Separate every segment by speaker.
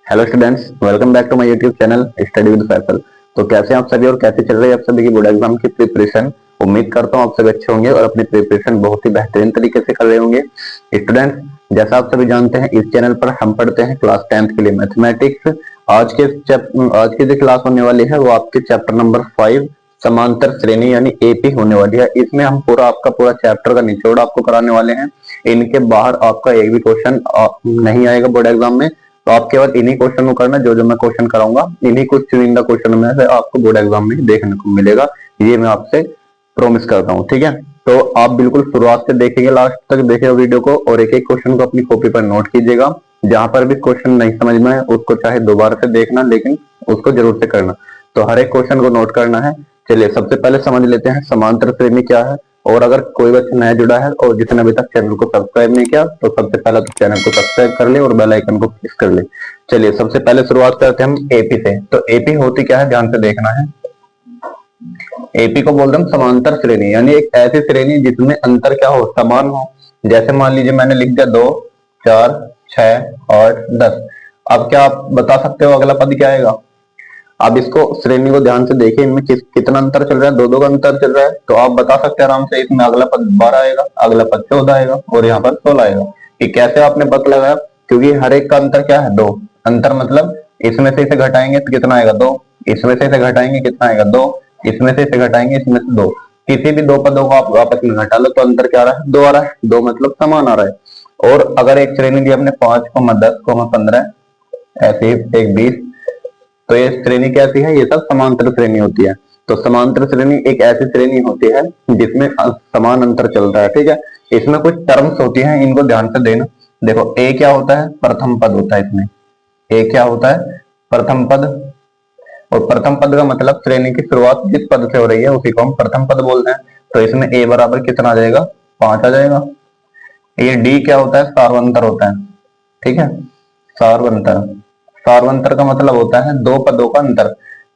Speaker 1: Hello students, welcome back to my YouTube channel study with Faisal. तो कैसे हैं आप सभी और कैसे चल रही है आप सभी की बोर्ड एग्जाम की प्रिपरेशन। उम्मीद करता हूं आप सभी अच्छे होंगे और अपनी प्रिपरेशन बहुत ही बेहतरीन तरीके से कर रहे होंगे। स्टूडेंट्स, जैसा आप सभी जानते हैं, इस चैनल पर हम पढ़ते हैं क्लास 10th के लिए मैथमेटिक्स। आज की जो क्लास होने वाली है वो आपके चैप्टर नंबर 5 समांतर श्रेणी यानी एपी होने वाली है। इसमें हम आपका पूरा चैप्टर का निचोड़ आपको कराने वाले हैं। इनके बाहर आपका एक भी क्वेश्चन नहीं आएगा बोर्ड एग्जाम में। तो आप केवल इन्हीं क्वेश्चन को करना, जो मैं क्वेश्चन कराऊंगा इन्हीं कुछ चुनिंदा क्वेश्चन में से आपको बोर्ड एग्जाम में देखने को मिलेगा। ये मैं आपसे प्रॉमिस करता हूँ, ठीक है। तो आप बिल्कुल शुरुआत से देखेंगे, लास्ट तक देखिएगा वीडियो को और एक एक क्वेश्चन को अपनी कॉपी पर नोट कीजिएगा। जहां पर भी क्वेश्चन नहीं समझ में है उसको चाहे दोबारा से देखना, लेकिन उसको जरूर से करना। तो हर एक क्वेश्चन को नोट करना है। चलिए सबसे पहले समझ लेते हैं समांतर श्रेणी क्या है। और अगर कोई बच्चा नया जुड़ा है और जिसने अभी तक चैनल को सब्सक्राइब नहीं किया तो सबसे पहले तो चैनल को सब्सक्राइब कर ले और बेल आइकन को प्रेस कर ले। चलिए सबसे पहले शुरुआत करते हैं हम एपी से। तो एपी होती क्या है, ध्यान से देखना है। एपी को बोलते हैं समांतर श्रेणी, यानी एक ऐसी श्रेणी जिसमें अंतर क्या हो, समान हो। जैसे मान लीजिए मैंने लिख दिया 2, 4, 6, 8, 10। अब क्या आप बता सकते हो अगला पद क्या आएगा? अब इसको श्रेणी को ध्यान से देखिए, इनमें कितना अंतर चल रहा है, 2 2 का अंतर चल रहा है। तो आप बता सकते हैं आराम से, इसमें अगला पद 12 आएगा, अगला पद 14 आएगा और यहाँ पर 16 आएगा। ये कैसे आपने पता लगाया? क्योंकि हर एक का अंतर क्या है, 2। अंतर मतलब इसमें से इसे घटाएंगे तो कितना आएगा, 2। इसमें से इसे घटाएंगे कितना आएगा, 2। इसमें से इसे घटाएंगे इसमें से 2। किसी भी 2 पदों को आप आपस में घटा लो तो अंतर क्या आ रहा है, 2 आ रहा है। 2 मतलब समान आ रहा है। और अगर एक श्रेणी दी हमने 5, 10, 15, ऐसे ही एक 20, तो ये श्रेणी कैसी है, ये सब समांतर श्रेणी होती है। तो समांतर श्रेणी एक ऐसी श्रेणी होती है जिसमें समान अंतर चलता है, ठीक है। इसमें कुछ टर्म्स होती हैं, इनको ध्यान से देना। देखो, ए क्या होता है, प्रथम पद होता है इसमें। ए क्या होता है, प्रथम पद। और प्रथम पद का मतलब श्रेणी की शुरुआत जिस पद से हो रही है उसी को हम प्रथम पद बोलते हैं। तो इसमें ए बराबर कितना आ जाएगा, 5 आ जाएगा। ये डी क्या होता है, सार्वंतर होता है, ठीक है। सार्वंतर, सार्वंतर का मतलब होता है 2 पदों का अंतर।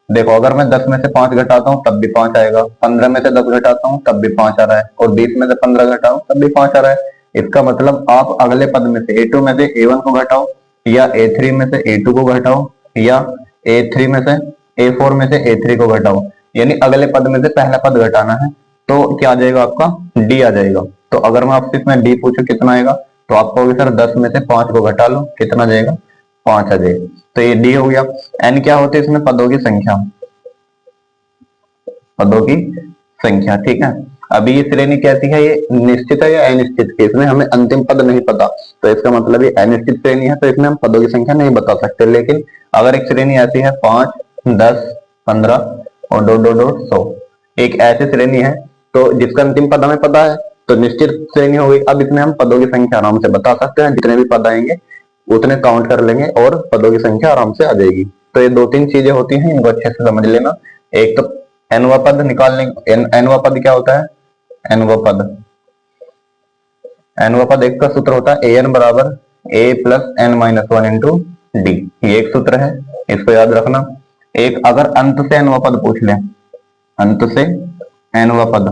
Speaker 1: देखो, अगर मैं 10 में से 5 घटाता हूँ तब भी 5 आएगा, 15 में से 10 घटाता हूँ तब भी 5 आ रहा है, और 20 में से 15 घटाऊं तब भी 5 आ रहा है। इसका मतलब आप अगले पद में से A2 में से A1 को घटाओ, या A3 में से A2 को घटाओ, या A3 में से A4 में से A3 को घटाओ। यानी अगले पद में से पहला पद घटाना है। तो क्या आ जाएगा आपका, D आ जाएगा। तो अगर मैं आपसे इसमें D पूछूं कितना आएगा, तो आप कहोगे सर 10 में से 5 को घटा लो, कितना जाएगा, 5 आ जाएगा। तो ये डी हो गया। एन क्या होती है, इसमें पदों की संख्या, पदों की संख्या, ठीक है। अभी ये श्रेणी कैसी है, ये निश्चित है या अनिश्चित है, इसमें हमें अंतिम पद नहीं पता। तो इसका मतलब ये अनिश्चित श्रेणी है, तो इसमें हम पदों की संख्या नहीं बता सकते। लेकिन अगर एक श्रेणी ऐसी है 5, 10, 15 और 2 2 2 100, एक ऐसी श्रेणी है तो जिसका अंतिम पद हमें पता है, तो निश्चित श्रेणी हो गई। अब इसमें हम पदों की संख्या आराम से बता सकते हैं, जितने भी पद आएंगे उतने काउंट कर लेंगे और पदों की संख्या आराम से आ जाएगी। तो ये 2 3 चीजें होती हैं, इनको अच्छे से समझ लेना। एक तो एनवा पद निकालने, एनवा पद क्या होता है, एनवा पद, एनवा पद एक का सूत्र होता है एन बराबर A plus N minus 1 into D. ये एक सूत्र है, इसको याद रखना। एक अगर अंत से एनवा पद पूछ लें, अंत से एनवा पद,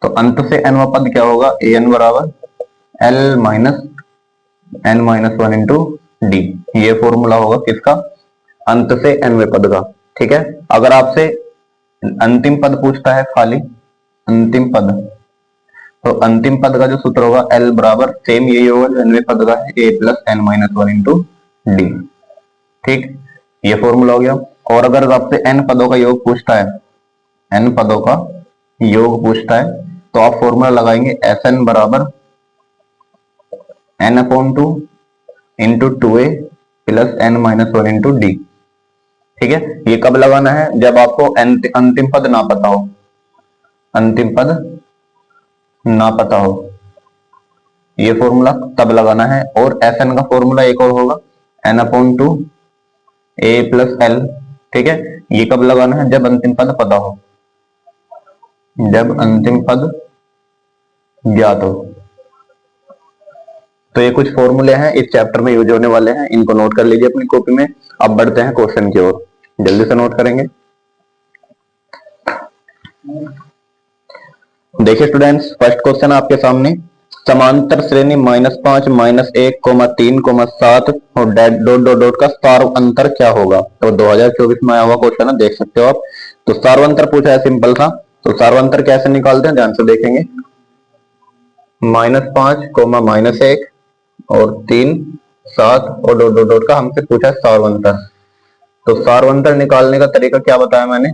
Speaker 1: तो अंत से एनवा पद क्या होगा, ए एन बराबर L minus N minus 1 into D. ये फॉर्मूला होगा किसका, अंत से एनवे पद का, ठीक है। अगर आपसे अंतिम पद पूछता है खाली अंतिम पद, तो अंतिम पद का जो सूत्र होगा एल बराबर सेम यही होगा जो एनवे पद का है, A plus N minus 1 into D, ठीक। ये फॉर्मूला हो गया। और अगर आपसे एन पदों का योग पूछता है, एन पदों का योग पूछता है, तो आप फॉर्मूला लगाएंगे एस एन बराबर n upon 2 into 2a plus n minus 1 into D, ठीक है। ये कब लगाना है, जब आपको अंतिम पद ना पता हो, अंतिम पद ना पता हो, ये फॉर्मूला तब लगाना है। और एस एन का फॉर्मूला एक और होगा n upon 2 a plus L, ठीक है। ये कब लगाना है, जब अंतिम पद पता हो, जब अंतिम पद ज्ञात हो। तो ये कुछ फॉर्मूले हैं इस चैप्टर में यूज होने वाले हैं, इनको नोट कर लीजिए अपनी कॉपी में। अब बढ़ते हैं क्वेश्चन की ओर, जल्दी से नोट करेंगे। देखिए स्टूडेंट्स, फर्स्ट क्वेश्चन आपके सामने, समांतर श्रेणी -5 -1 3 7 और डॉट डॉट डॉट का सार्व अंतर क्या होगा। तो 2024 में आया हुआ क्वेश्चन है, देख सकते हो आप। तो सार्व अंतर पूछा है सिंपल सा। तो सार्व अंतर कैसे निकालते हैं ध्यान से देखेंगे। -5 -1 और 3 7 और डॉट डॉट डॉट का हमसे पूछा है सार्व अंतर। तो सार्व अंतर निकालने का तरीका क्या बताया मैंने।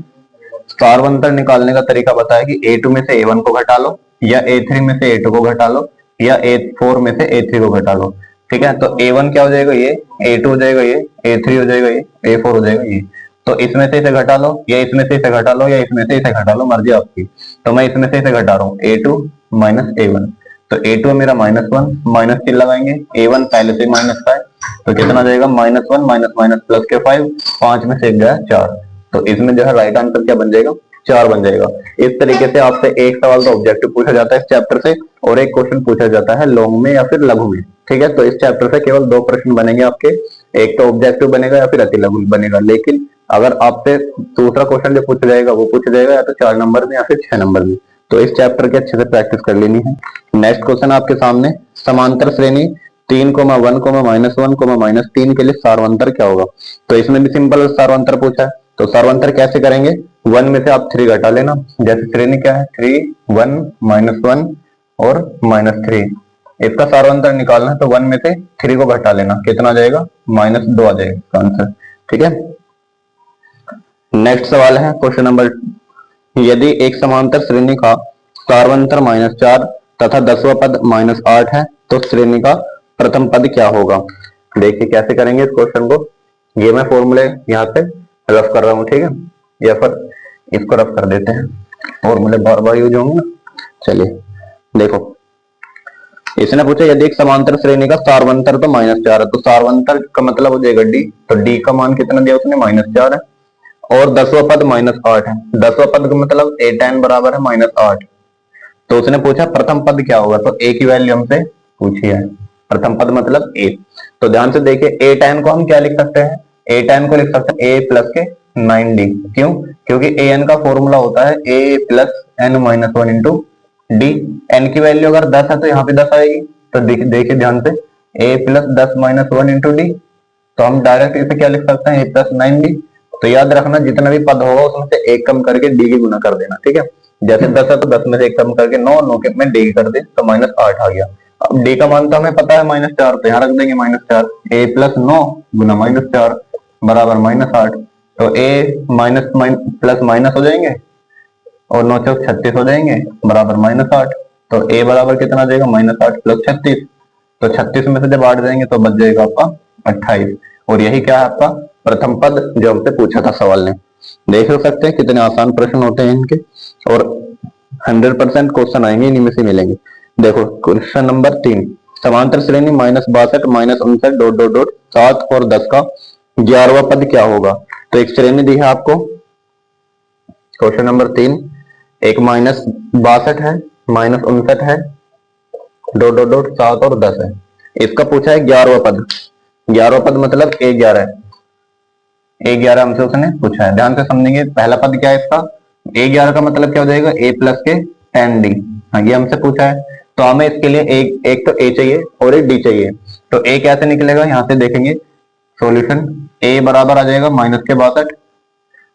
Speaker 1: सार्व अंतर निकालने का तरीका बताया कि A2 में से A1 को घटा लो, या A3 में से A2 को घटा लो, या A4 में से A3 को घटा लो। ठीक है, तो A1 क्या हो जाएगा, ये A2 हो जाएगा, ये A3 हो जाएगा, ये A4 हो जाएगा, ये। तो इसमें से इसे घटा लो, या इसमें से इसे घटा लो, या इसमें से इसे घटा लो, मर्जी आपकी। तो मैं इसमें से इसे घटा रहा हूँ, A2 माइनस A1। तो A2 मेरा -1, माइनस 3 लगाएंगे, A1 पहले से माइनस का है, तो कितना जाएगा -1 माइनस माइनस प्लस के 5, 5 में से 1 गया 4। तो इसमें जो है राइट आंसर क्या बन जाएगा, 4 बन जाएगा। इस तरीके से आपसे एक सवाल का ऑब्जेक्टिव पूछा जाता है इस चैप्टर से, और एक क्वेश्चन पूछा जाता है लॉन्ग में या फिर लघु में। ठीक है, तो इस चैप्टर से केवल 2 प्रश्न बनेंगे आपके, एक तो ऑब्जेक्टिव बनेगा या फिर अति लघु बनेगा। लेकिन अगर आपसे दूसरा क्वेश्चन जो पूछा जाएगा वो पूछा जाएगा या तो 4 नंबर में या फिर 6 नंबर में। तो इस चैप्टर की अच्छे से प्रैक्टिस कर लेनी है। नेक्स्ट क्वेश्चन आपके सामने, समांतर श्रेणी 3,1, -1, -3 के लिए सार्वंतर क्या होगा। तो इसमें भी सिंपल सार्वंतर पूछा है। तो सार्वंतर कैसे करेंगे, 1 में से आप 3 घटा लेना। जैसे श्रेणी क्या है, 3, 1, -1 और -3। इसका सार्वंतर निकालना है, तो 1 में से 3 को घटा लेना, कितना आ जाएगा, -2 आ जाएगा इसका आंसर। ठीक है, नेक्स्ट सवाल है क्वेश्चन नंबर, यदि एक समांतर श्रेणी का सार्वंतर -4 तथा 10वां पद -8 है तो श्रेणी का प्रथम पद क्या होगा। देखिए कैसे करेंगे इस क्वेश्चन को। ये मैं फॉर्मूले यहाँ पे रफ कर रहा हूँ, ठीक है, या फिर इसको रफ कर देते हैं, फॉर्मूले बार बार यूज होंगे ना। चलिए देखो, इसने पूछा यदि एक समांतर श्रेणी का सार्वंतर तो -4 है, तो सार्वंतर का मतलब हो जाएगा डी। तो डी का मान कितना दिया उसने, -4 है, और 10वां पद -8 है। 10वां पद का मतलब a tan बराबर है -8। तो उसने पूछा प्रथम पद क्या होगा, तो a की वैल्यू हमसे पूछी है। प्रथम पद मतलब a। तो ध्यान से देखिए, a tan को हम क्या लिख सकते हैं, a tan को लिख सकते हैं a प्लस के 9d। क्यों, क्योंकि an का फॉर्मूला होता है a plus n-1 into D. n की वैल्यू अगर 10 है तो यहाँ पे 10 आएगी। तो देखिए ध्यान से, a प्लस 10-1 इंटू डी। तो हम डायरेक्ट इसे क्या लिख सकते हैं, a प्लस 9d। तो याद रखना जितना भी पद होगा उसमें से एक कम करके डी की गुना कर देना। ठीक है, जैसे 10 है तो 10 में से एक कम करके 9, 9 के में डी कर दे तो -8 आ गया। अब डी का मान तो हमें पता है -4, तो यहाँ रख देंगे -4। a प्लस 9 गुना -4 बराबर -8। तो a माइनस प्लस माइनस हो जाएंगे और 9 चौक 36 हो जाएंगे बराबर -8। तो a बराबर कितना आ जाएगा, -8 प्लस 36। तो 36 में से जब 8 जाएंगे तो बच जाएगा आपका 28। और यही क्या है आपका प्रथम पद जो हमसे पूछा था सवाल ने। देख सकते हैं कितने आसान प्रश्न होते हैं इनके, और 100% क्वेश्चन आएंगे इन्हीं में से मिलेंगे। देखो क्वेश्चन नंबर 3, समांतर श्रेणी -62, -59 डॉट डॉट डॉट 7 और 10 का 11वां पद क्या होगा। तो एक श्रेणी दी है आपको, क्वेश्चन नंबर 3, एक -62 है, -59 है, डॉट डॉट डॉट 7 और 10 है। इसका पूछा है 11वां पद। 11वां पद मतलब A11 है। A11 हमसे उसने पूछा है, ध्यान से समझेंगे। पहला पद क्या है इसका, A11 का मतलब क्या हो जाएगा, a प्लस के 10d। हाँ, ये हमसे पूछा है। तो हमें इसके लिए एक तो a चाहिए और एक d चाहिए। तो a कैसे निकलेगा, यहाँ से देखेंगे सॉल्यूशन। a बराबर आ जाएगा -62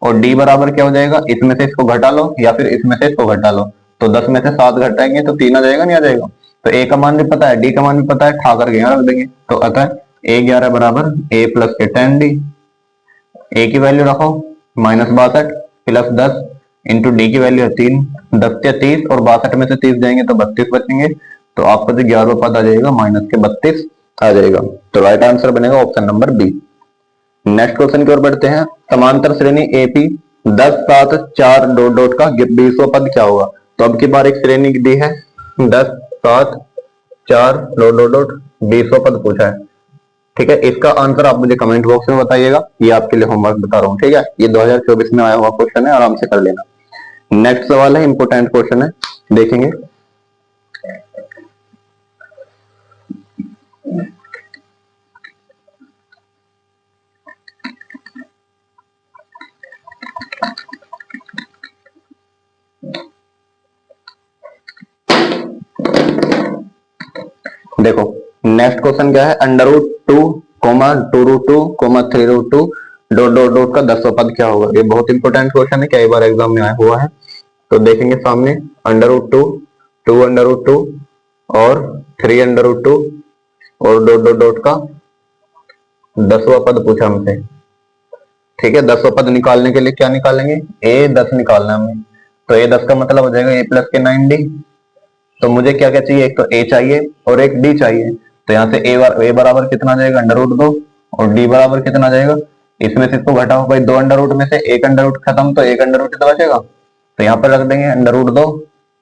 Speaker 1: और d बराबर क्या हो जाएगा, इसमें से इसको घटा लो या फिर इसमें से इसको घटा लो। तो 10 में से 7 घटाएंगे तो 3 आ जाएगा, नहीं आ जाएगा। तो a का मान भी पता है, d का मान भी पता है, ठा करके यहाँ रख देंगे। तो अतः A11 बराबर a प्लस के 10d। a की वैल्यू रखो -62 प्लस 10 इंटू डी की वैल्यू है 3, 10 से 30 और 62 में से 30 जाएंगे तो 32 बचेंगे। तो आपका जो 11वां पद आ जाएगा -32 आ जाएगा। तो राइट आंसर बनेगा option number B. Next question की ओर बढ़ते हैं, समांतर श्रेणी एपी 10, 7, 4 डॉट डॉट का 20वां पद क्या होगा। तो अब की बार एक श्रेणी दी है 10, 7, 4 डॉट डॉट डॉट 20वां पद पूछा है। ठीक है, इसका आंसर आप मुझे कमेंट बॉक्स में बताइएगा, ये आपके लिए होमवर्क बता रहा हूँ। ठीक है, ये 2024 में आया हुआ क्वेश्चन है, आराम से कर लेना। नेक्स्ट सवाल है, इंपोर्टेंट क्वेश्चन है, देखेंगे। देखो नेक्स्ट क्वेश्चन क्या है, under root 2 comma 2 root 2 comma 3 root 2 dot dot dot का 10वां पद क्या होगा। ये बहुत इंपॉर्टेंट क्वेश्चन है, कई बार एग्जाम में आया हुआ है। तो देखेंगे सामने अंडर रूट 2, 2 अंडर रूट 2 और 3 अंडर रूट 2 और डॉट डॉट डॉट का 10वां पद पूछा हमसे। ठीक है, 10वां पद निकालने के लिए क्या निकालेंगे, a10 निकालना है हमें। तो a10 का मतलब हो जाएगा a प्लस के 9d। तो मुझे क्या क्या चाहिए, एक तो a चाहिए और एक d चाहिए। तो यहाँ से a बराबर कितना आ जाएगा, अंडर रूट 2 और d बराबर कितना आ जाएगा, इसमें से इसको घटाओ भाई, 2 अंडर रूट में से एक अंडर रूट खत्म तो एक अंडर रूट तो बचेगा। तो यहाँ पर रख देंगे under root 2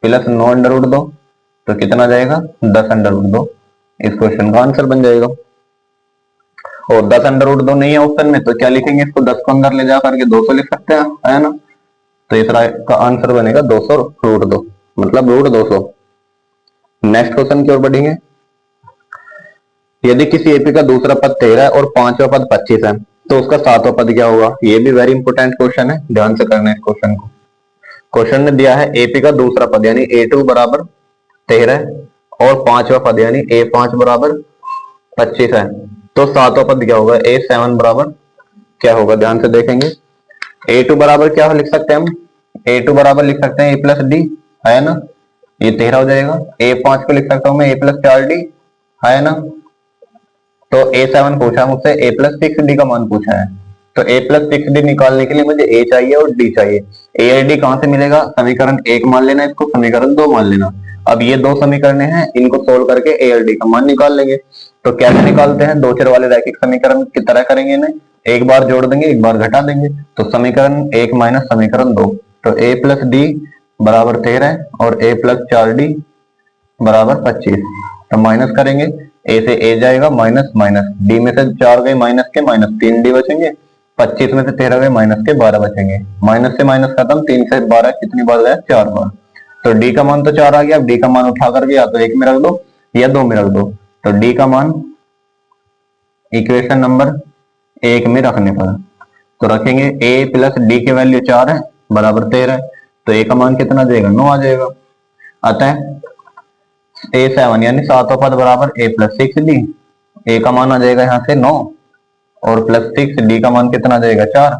Speaker 1: plus 9 under root 2, तो कितना जाएगा 10 अंडर रूट 2। इस क्वेश्चन का आंसर बन जाएगा। और 10 अंडर रूट 2 नहीं है ऑप्शन में, तो क्या लिखेंगे, इसको 10 को अंदर ले जा करके 200 लिख सकते हैं, है ना। तो इसका का आंसर बनेगा 200 रूट 2, मतलब रूट 200। नेक्स्ट क्वेश्चन की ओर बढ़ेंगे। यदि किसी एपी का दूसरा पद 13 है और पांचवा पद 25 है, तो उसका सातवां पद क्या होगा। ये भी वेरी इंपोर्टेंट क्वेश्चन है, ध्यान से करना है इस क्वेश्चन को। क्वेश्चन ने दिया है एपी का दूसरा पद यानी a2 बराबर 13 और पांचवा पद यानी a5 बराबर 25 है, तो सातवां पद क्या होगा, a7 बराबर क्या होगा। ध्यान से देखेंगे, a2 बराबर क्या लिख सकते हैं हम, a2 बराबर लिख सकते हैं a प्लस डी, है ना, ये 13 हो जाएगा। a5 को लिख सकता हूं मैं a प्लस 4d, है ना। तो a7 पूछा मुझसे, a प्लस 6d का मान पूछा है। तो a प्लस 6d निकालने के लिए मुझे a चाहिए और d चाहिए। a और d कहां से मिलेगा, समीकरण 1 मान लेना, इसको समीकरण 2 मान लेना। अब ये दो समीकरण हैं, इनको सोल्व करके a और d का मान निकाल लेंगे। तो कैसे निकालते हैं, दो चर वाले रैखिक समीकरण की तरह करेंगे इन्हें, एक बार जोड़ देंगे एक बार घटा देंगे। तो समीकरण 1 माइनस समीकरण 2, तो a प्लस डी बराबर 13 और a प्लस 4d बराबर 25। तो माइनस करेंगे, a से a जाएगा माइनस माइनस, d में से 4 गए माइनस के माइनस 3d बचेंगे, 25 में से 13 गए माइनस के 12 बचेंगे। माइनस से माइनस खत्म, 3 से 12 कितनी बार गया, 4 बार। तो d का मान तो 4 आ गया। अब d का मान उठा करके या तो 1 में रख दो या 2 में रख दो। तो d का मान इक्वेशन नंबर 1 में रखने पर तो रखेंगे a प्लस डी की वैल्यू 4 है बराबर 13 है, तो a का मान कितना जाएगा, 9 आ जाएगा। अतः a7 यानी सातवां पद बराबर a प्लस 6d, a का मान आ जाएगा यहाँ से 9 और प्लस 6, d का मान कितना जाएगा 4,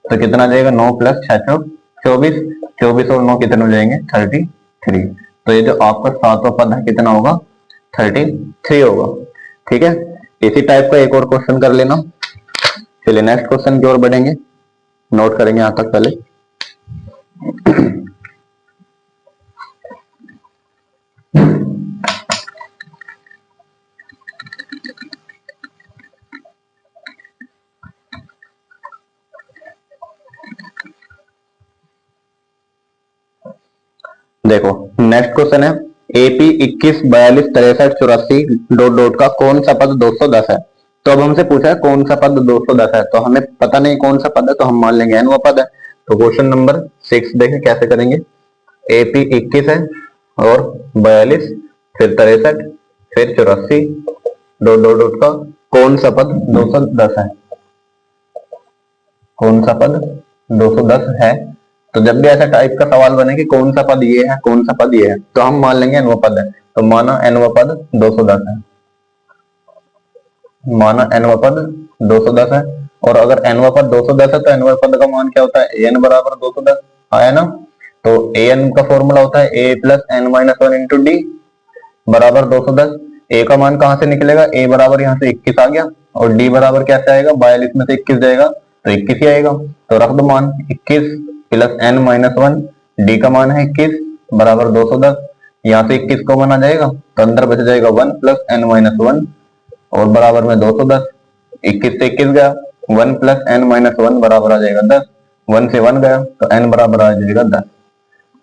Speaker 1: तो कितना जाएगा 9 प्लस 6 24, 24 और 9 कितने हो जाएंगे 33। तो ये जो आपका सातवां पद है कितना होगा, 33 होगा। ठीक है, इसी टाइप का एक और क्वेश्चन कर लेना। चलिए नेक्स्ट क्वेश्चन की ओर बढ़ेंगे, नोट करेंगे यहां तक पहले। देखो नेक्स्ट क्वेश्चन है, एपी 21 42 63 84 डॉट डॉट का कौन सा पद 210 है। तो अब हमसे पूछा है कौन सा पद 210 है, तो हमें पता नहीं कौन सा पद है, तो हम मान लेंगे n वो पद है। तो क्वेश्चन नंबर 6 देखें कैसे करेंगे। एपी 21 है और 42 फिर 63 फिर 84 डॉट डॉट डॉट का कौन सा पद 210 है, कौन सा पद 210 है। तो जब भी ऐसा टाइप का सवाल बने कि कौन सा पद ये है कौन सा पद ये है, तो हम मान लेंगे nवा पद है। तो माना nवा पद 210 है, माना nवा पद 210 है। और अगर nवा पद 210 है तो nवा पद का मान क्या होता है, an बराबर 210 आया ना। तो an का फॉर्मूला होता है a plus n minus 1 into D बराबर 210। a का मान कहां से निकलेगा, a बराबर यहाँ से 21 आ गया और d बराबर कैसे आएगा, 42 में से 21 जाएगा तो 21 ही आएगा। तो रख दो मान 21 प्लस n माइनस 1, डी का मान है 21 बराबर 210। यहाँ से 21 कॉमन आ जाएगा तो अंदर बच जाएगा 1 प्लस n माइनस 1 और बराबर में 210। 21 से 21 गया, 1 प्लस n माइनस 1 बराबर आ जाएगा 10, 1 से 1 गया तो n बराबर आ जाएगा 10।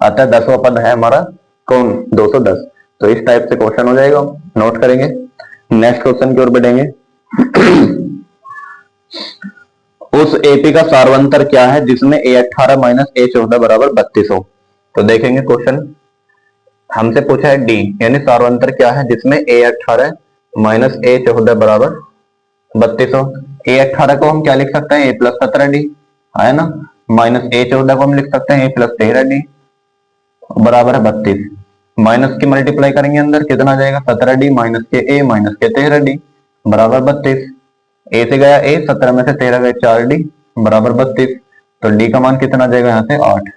Speaker 1: अतः 10वां पद है हमारा कौन, 210। तो इस टाइप से क्वेश्चन हो जाएगा, नोट करेंगे। नेक्स्ट क्वेश्चन की ओर बढ़ेंगे। उस एपी का सार्वंतर क्या है जिसमें a18 माइनस a14 बराबर 32 हो। तो देखेंगे क्वेश्चन, हमसे पूछा है डी यानी सार्वंतर क्या है जिसमें a18 माइनस a14 बराबर 32 हो। a18 को हम क्या लिख सकते हैं, a प्लस 17d, है ना, माइनस a14 को हम लिख सकते हैं a प्लस 13d बराबर है 32। माइनस की मल्टीप्लाई करेंगे अंदर, कितना आ जाएगा 17d माइनस के a माइनस के 13d बराबर 32। ए से गया a, 17 में से 13 गए 4d बराबर 32। तो डी का मान कितना आ जाएगा यहाँ से 8।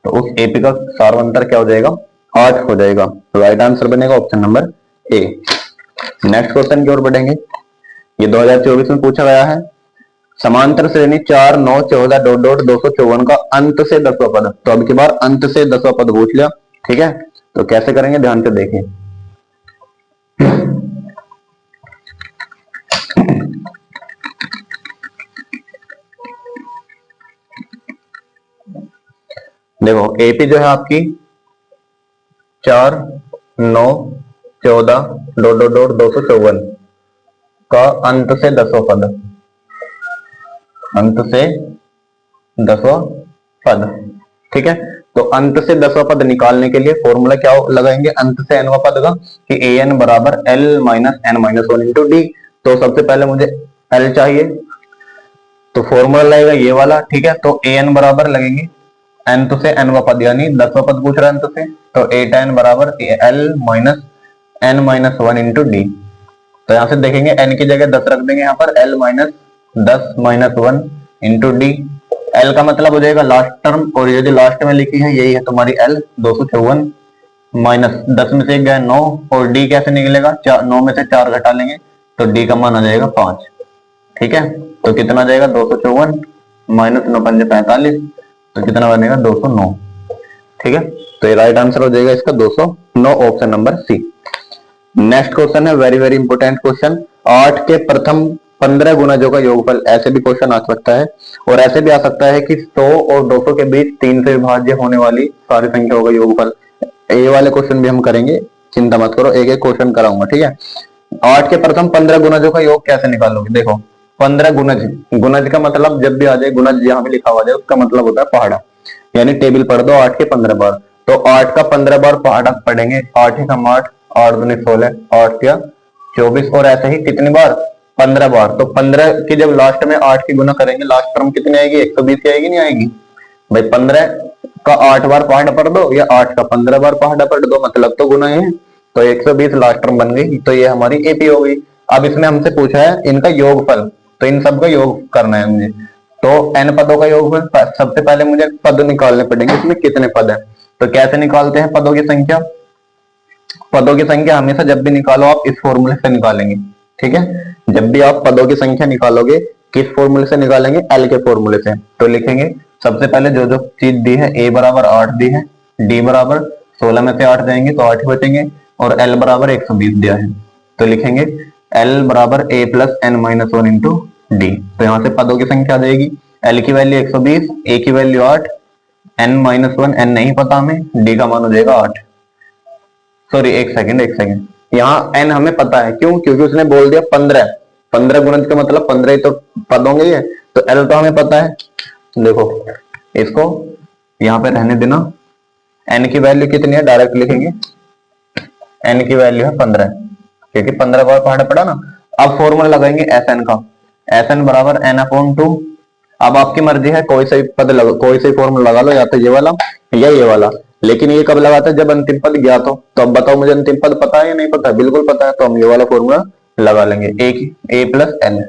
Speaker 1: तो उस एपी का सार्वंतर क्या हो जाएगा 8 हो जाएगा। तो राइट आंसर बनेगा option number A. Next question की ओर बढ़ेंगे। ये 2024 में पूछा गया है। समांतर श्रेणी 4 9 14 डॉट डॉट 254 का अंत से 10वां पद। तो अब की बार अंत से 10वां पद पूछ लिया, ठीक है। तो कैसे करेंगे ध्यान से देखिए। देखो एपी जो है आपकी 4 9 14 डॉट डॉट डॉट 254 का अंत से 10वां पद, अंत से 10वां पद, ठीक है। तो अंत से 10वां पद निकालने के लिए फॉर्मूला क्या लगाएंगे अंत से nवां पद का, कि ए एन बराबर L minus N minus one into D. तो सबसे पहले मुझे एल चाहिए, तो फॉर्मूला लगेगा ये वाला, ठीक है। तो ए एन बराबर लगेंगे nth से nवां पद, यानी 10वां पद पूछ रहा है nth से, तो एट एन बराबर L minus N minus one into D. तो यहां से देखेंगे n की जगह 10 रख देंगे यहाँ पर, l minus 10 minus one into D. L का मतलब हो जाएगा लास्ट टर्म, और ये जो लास्ट में लिखी है यही है तुम्हारी एल 254 माइनस 10 में से 1 गया 9, और डी कैसे निकलेगा 9 में से 4 घटा लेंगे तो डी का मान आ जाएगा 5, ठीक है। तो कितना आ जाएगा 254 माइनस 9 पंजे 45, तो कितना बनेगा 209, ठीक है। तो ये राइट आंसर हो जाएगा इसका 209, option number C. Next question है वेरी वेरी इंपोर्टेंट क्वेश्चन। 8 के प्रथम 15 गुणजों का योगफल। ऐसे भी क्वेश्चन आ सकता है, और ऐसे भी आ सकता है कि 100 और 200 के बीच 3 से विभाज्य होने वाली सारी संख्याओं का योगफल। ये वाले क्वेश्चन भी हम करेंगे, चिंता मत करो, एक एक क्वेश्चन कराऊंगा, ठीक है। 8 के प्रथम 15 गुणजों का योग कैसे निकालोगे। देखो 15 गुणज, गुणज का मतलब जब भी आ जाए गुणज यहाँ पे लिखा हुआ जाए उसका मतलब होता है पहाड़ा, यानी टेबल पढ़ दो 8 के 15 बार। तो 8 का 15 बार पहाड़ा पढ़ेंगे, 8 ही कम 8, 8 दूनी 16, 8 क्या 24, और ऐसे ही कितनी बार 15 बार। तो 15 की जब लास्ट में 8 की गुना करेंगे लास्ट टर्म कितनी आएगी 120 की आएगी, नहीं आएगी भाई। 15 का 8 बार पहाड़ा पढ़ दो या 8 का 15 बार पहाड़ा पढ़ दो, मतलब तो गुना है। तो 120 लास्ट टर्म बन गई, तो ये हमारी एपी हो गई। अब इसमें हमसे पूछा है इनका योगफल, तो इन सब का योग करना है मुझे। तो n पदों का योगफल, सबसे पहले मुझे पद निकालने पड़ेंगे इसमें कितने पद है। तो कैसे निकालते हैं पदों की संख्या। पदों की संख्या हमेशा जब भी निकालो आप इस फॉर्मूले से निकालेंगे, ठीक है। जब भी आप पदों की संख्या निकालोगे किस फॉर्मूले से निकालेंगे, एल के फॉर्मूले से। तो लिखेंगे सबसे पहले जो जो चीज दी है, a बराबर 8 दी है, d बराबर 16 में से 8 जाएंगे तो 8 ही बचेंगे, और l बराबर 120 दिया है। तो लिखेंगे l बराबर a plus N minus one into D. तो यहाँ से पदों की संख्या आ जाएगी, l की वैल्यू 120, a की value 8, n minus one, n नहीं पता हमें, d का मान हो जाएगा 8। सॉरी एक सेकंड, यहाँ n हमें पता है, क्यों, क्योंकि उसने बोल दिया 15, 15 गुणज का मतलब 15 ही तो पद होंगे ये, तो l तो हमें पता है। देखो इसको यहाँ पे रहने देना, n की वैल्यू कितनी है डायरेक्ट लिखेंगे, n की वैल्यू है 15, क्योंकि 15 बार पहाड़ा पड़ा ना। अब फॉर्मूला लगाएंगे Sn का, Sn बराबर n/2। अब आपकी मर्जी है कोई सा पद कोई सा फॉर्मूला लगा लो, या तो ये वाला या ये वाला, लेकिन ये कब लगाते हैं जब अंतिम पद ज्ञात हो। तो अब बताओ मुझे अंतिम पद पता है या नहीं पता है, बिल्कुल पता है, तो हम ये वाला फॉर्मूला लगा लेंगे, a प्लस एन।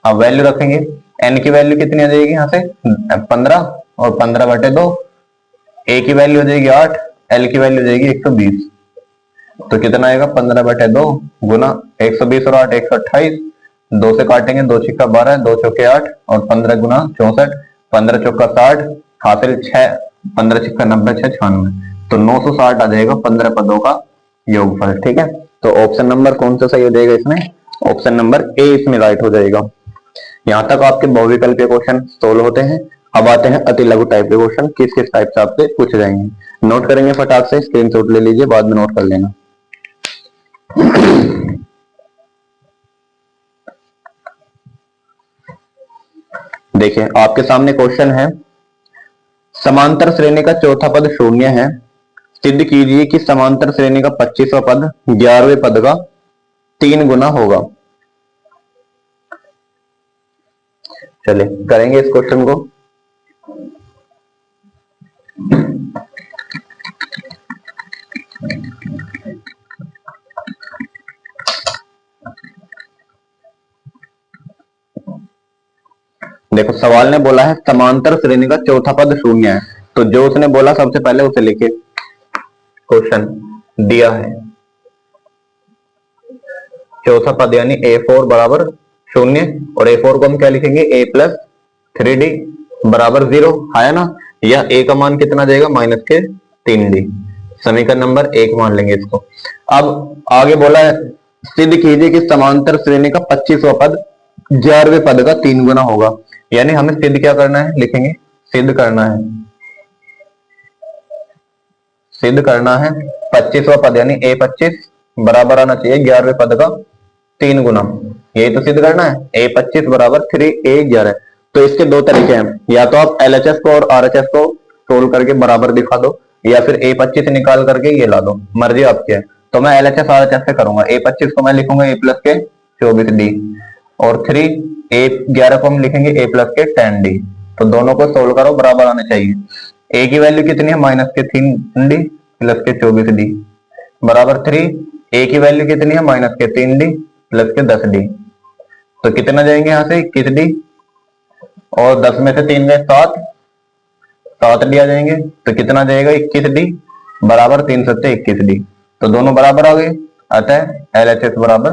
Speaker 1: अब वैल्यू रखेंगे, n की वैल्यू कितनी आ जाएगी यहाँ से 15, और 15/2, a की वैल्यू हो जाएगी 8, l की वैल्यू हो जाएगी 120। तो कितना आएगा 15/2 गुना 120 और 8 128, 2 से काटेंगे, 2 छिक्का 12, 2 चौके 8, और 15 गुना 64, 15 चौका 60, हासिल 6, 15 छिक्का 90, 6 96, तो 960 आ जाएगा 15 पदों का योगफल, ठीक है। तो ऑप्शन नंबर कौन सा सही हो जाएगा इसमें, ऑप्शन नंबर ए इसमें राइट हो जाएगा। यहाँ तक आपके बहुविकल्पीय क्वेश्चन सोल्व होते हैं। अब आते हैं अति लघु टाइप के क्वेश्चन, किस किस टाइप से आपसे पूछे जाएंगे। नोट करेंगे फटाक से, स्क्रीनशॉट ले लीजिए, बाद में नोट कर लेना। देखिए आपके सामने क्वेश्चन है, समांतर श्रेणी का चौथा पद शून्य है, सिद्ध कीजिए कि समांतर श्रेणी का 25वां पद 11वें पद का 3 गुना होगा। चलिए करेंगे इस क्वेश्चन को। देखो सवाल ने बोला है समांतर श्रेणी का चौथा पद शून्य है, तो जो उसने बोला सबसे पहले उसे लिखे। क्वेश्चन दिया है चौथा पद यानी a4 बराबर शून्य, और a4 को हम क्या लिखेंगे a प्लस 3d बराबर 0 है ना। यह a का मान कितना देगा माइनस के 3d, समीकरण नंबर 1 मान लेंगे इसको। अब आगे बोला है सिद्ध कीजिए कि समांतर श्रेणी का 25वां पद 11वें पद का 3 गुना होगा। यानी हमें सिद्ध क्या करना है, लिखेंगे सिद्ध करना है, सिद्ध करना है 25वां पद यानी a25 बराबर आना चाहिए 11वें पद का 3 गुना। यही तो सिद्ध करना है, a25 बराबर 3a11। तो इसके दो तरीके हैं, या तो आप LHS को और RHS को सोल्व करके बराबर दिखा दो, या फिर a25 निकाल करके ये ला दो, मर्जी आपकी है। तो मैं LHS RHS से करूंगा। a25 को मैं लिखूंगा a प्लस के 24d, और 3a11 को हम लिखेंगे a प्लस के 10d। तो दोनों को सोल्व करो, बराबर आने चाहिए। a की वैल्यू कितनी है माइनस के 3d प्लस के 24d बराबर 3, a की वैल्यू कितनी है माइनस के 3d प्लस के 10d। तो कितना जाएंगे यहां से 21d, और 10 में से 3 गए 7d आ जाएंगे। तो कितना जाएगा 21d बराबर 3 सत्ते 21d। तो दोनों बराबर आ गए, अतः LHS बराबर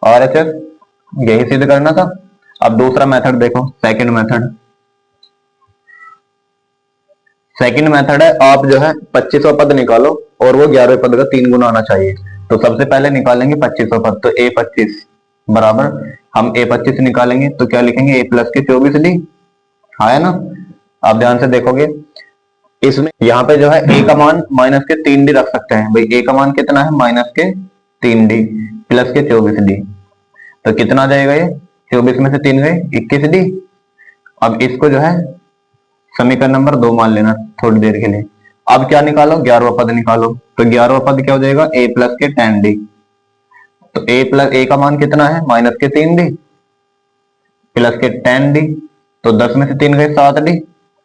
Speaker 1: RHS। यही सिद्ध करना था। अब दूसरा मेथड देखो, सेकंड मेथड। सेकंड मेथड है आप जो है 25वां पद निकालो और वो 11वें पद का 3 गुना आना चाहिए। तो सबसे पहले निकालेंगे 25वां पद, तो a25 बराबर हम a25 निकालेंगे तो क्या लिखेंगे a प्लस के 24d, है ना। आप ध्यान से देखोगे इसमें यहाँ पे जो है a का मान माइनस के 3d रख सकते हैं भाई। a का मान कितना है माइनस के 3d प्लस के 24d। तो कितना जाएगा ये 24 में से 3 गए 21d। अब इसको जो है समीकरण नंबर 2 मान लेना थोड़ी देर के लिए। अब क्या निकालो 11वां पद निकालो। तो 11वां पद क्या हो जाएगा a प्लस के 10d। तो a का मान कितना है माइनस के 3d प्लस के 10d। तो 10 में से 3 गए 7d,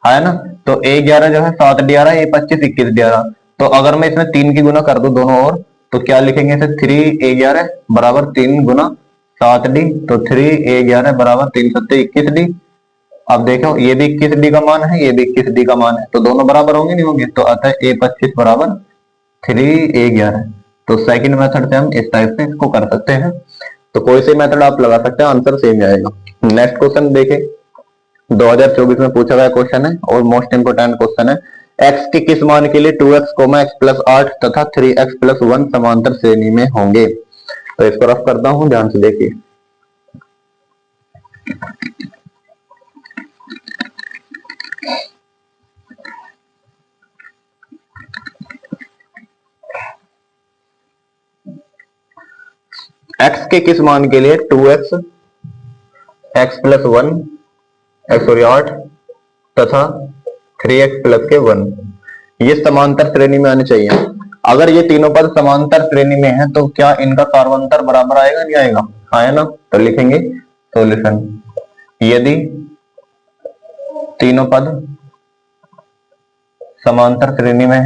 Speaker 1: है ना। तो a11 जो है 7d आ रहा है, a25 21d आ रहा। तो अगर मैं इसमें 3 की गुना कर दूं दोनों ओर, तो क्या लिखेंगे इसे 3a11 बराबर 3 गुना 7d। तो 3a11 बराबर 3 सत्ते 21d। अब देखो ये भी 21d का मान है, ये भी 21d का मान है, तो दोनों बराबर होंगे नहीं होंगे। तो अतः a25 बराबर 3a11। तो सेकंड मेथड से हम इस टाइप से इसको कर सकते हैं। तो कोई से मेथड आप लगा सकते हैं, आंसर सेम जाएगा। नेक्स्ट क्वेश्चन देखें, 2024 में पूछा गया क्वेश्चन है और मोस्ट इंपोर्टेंट क्वेश्चन है। x के किस मान के लिए 2x, x प्लस 8 तथा 3x प्लस 1 समांतर श्रेणी में होंगे। तो इसको रफ करता हूं, ध्यान से देखिए। x के किस मान के लिए 2x, x प्लस 1 8 तथा 3x प्लस के 1 ये समांतर श्रेणी में आने चाहिए। अगर ये तीनों पद समांतर श्रेणी में है तो क्या इनका कार्वांतर बराबर आएगा नहीं आएगा, आया ना। तो लिखेंगे सॉल्यूशन, यदि तीनों पद समांतर श्रेणी में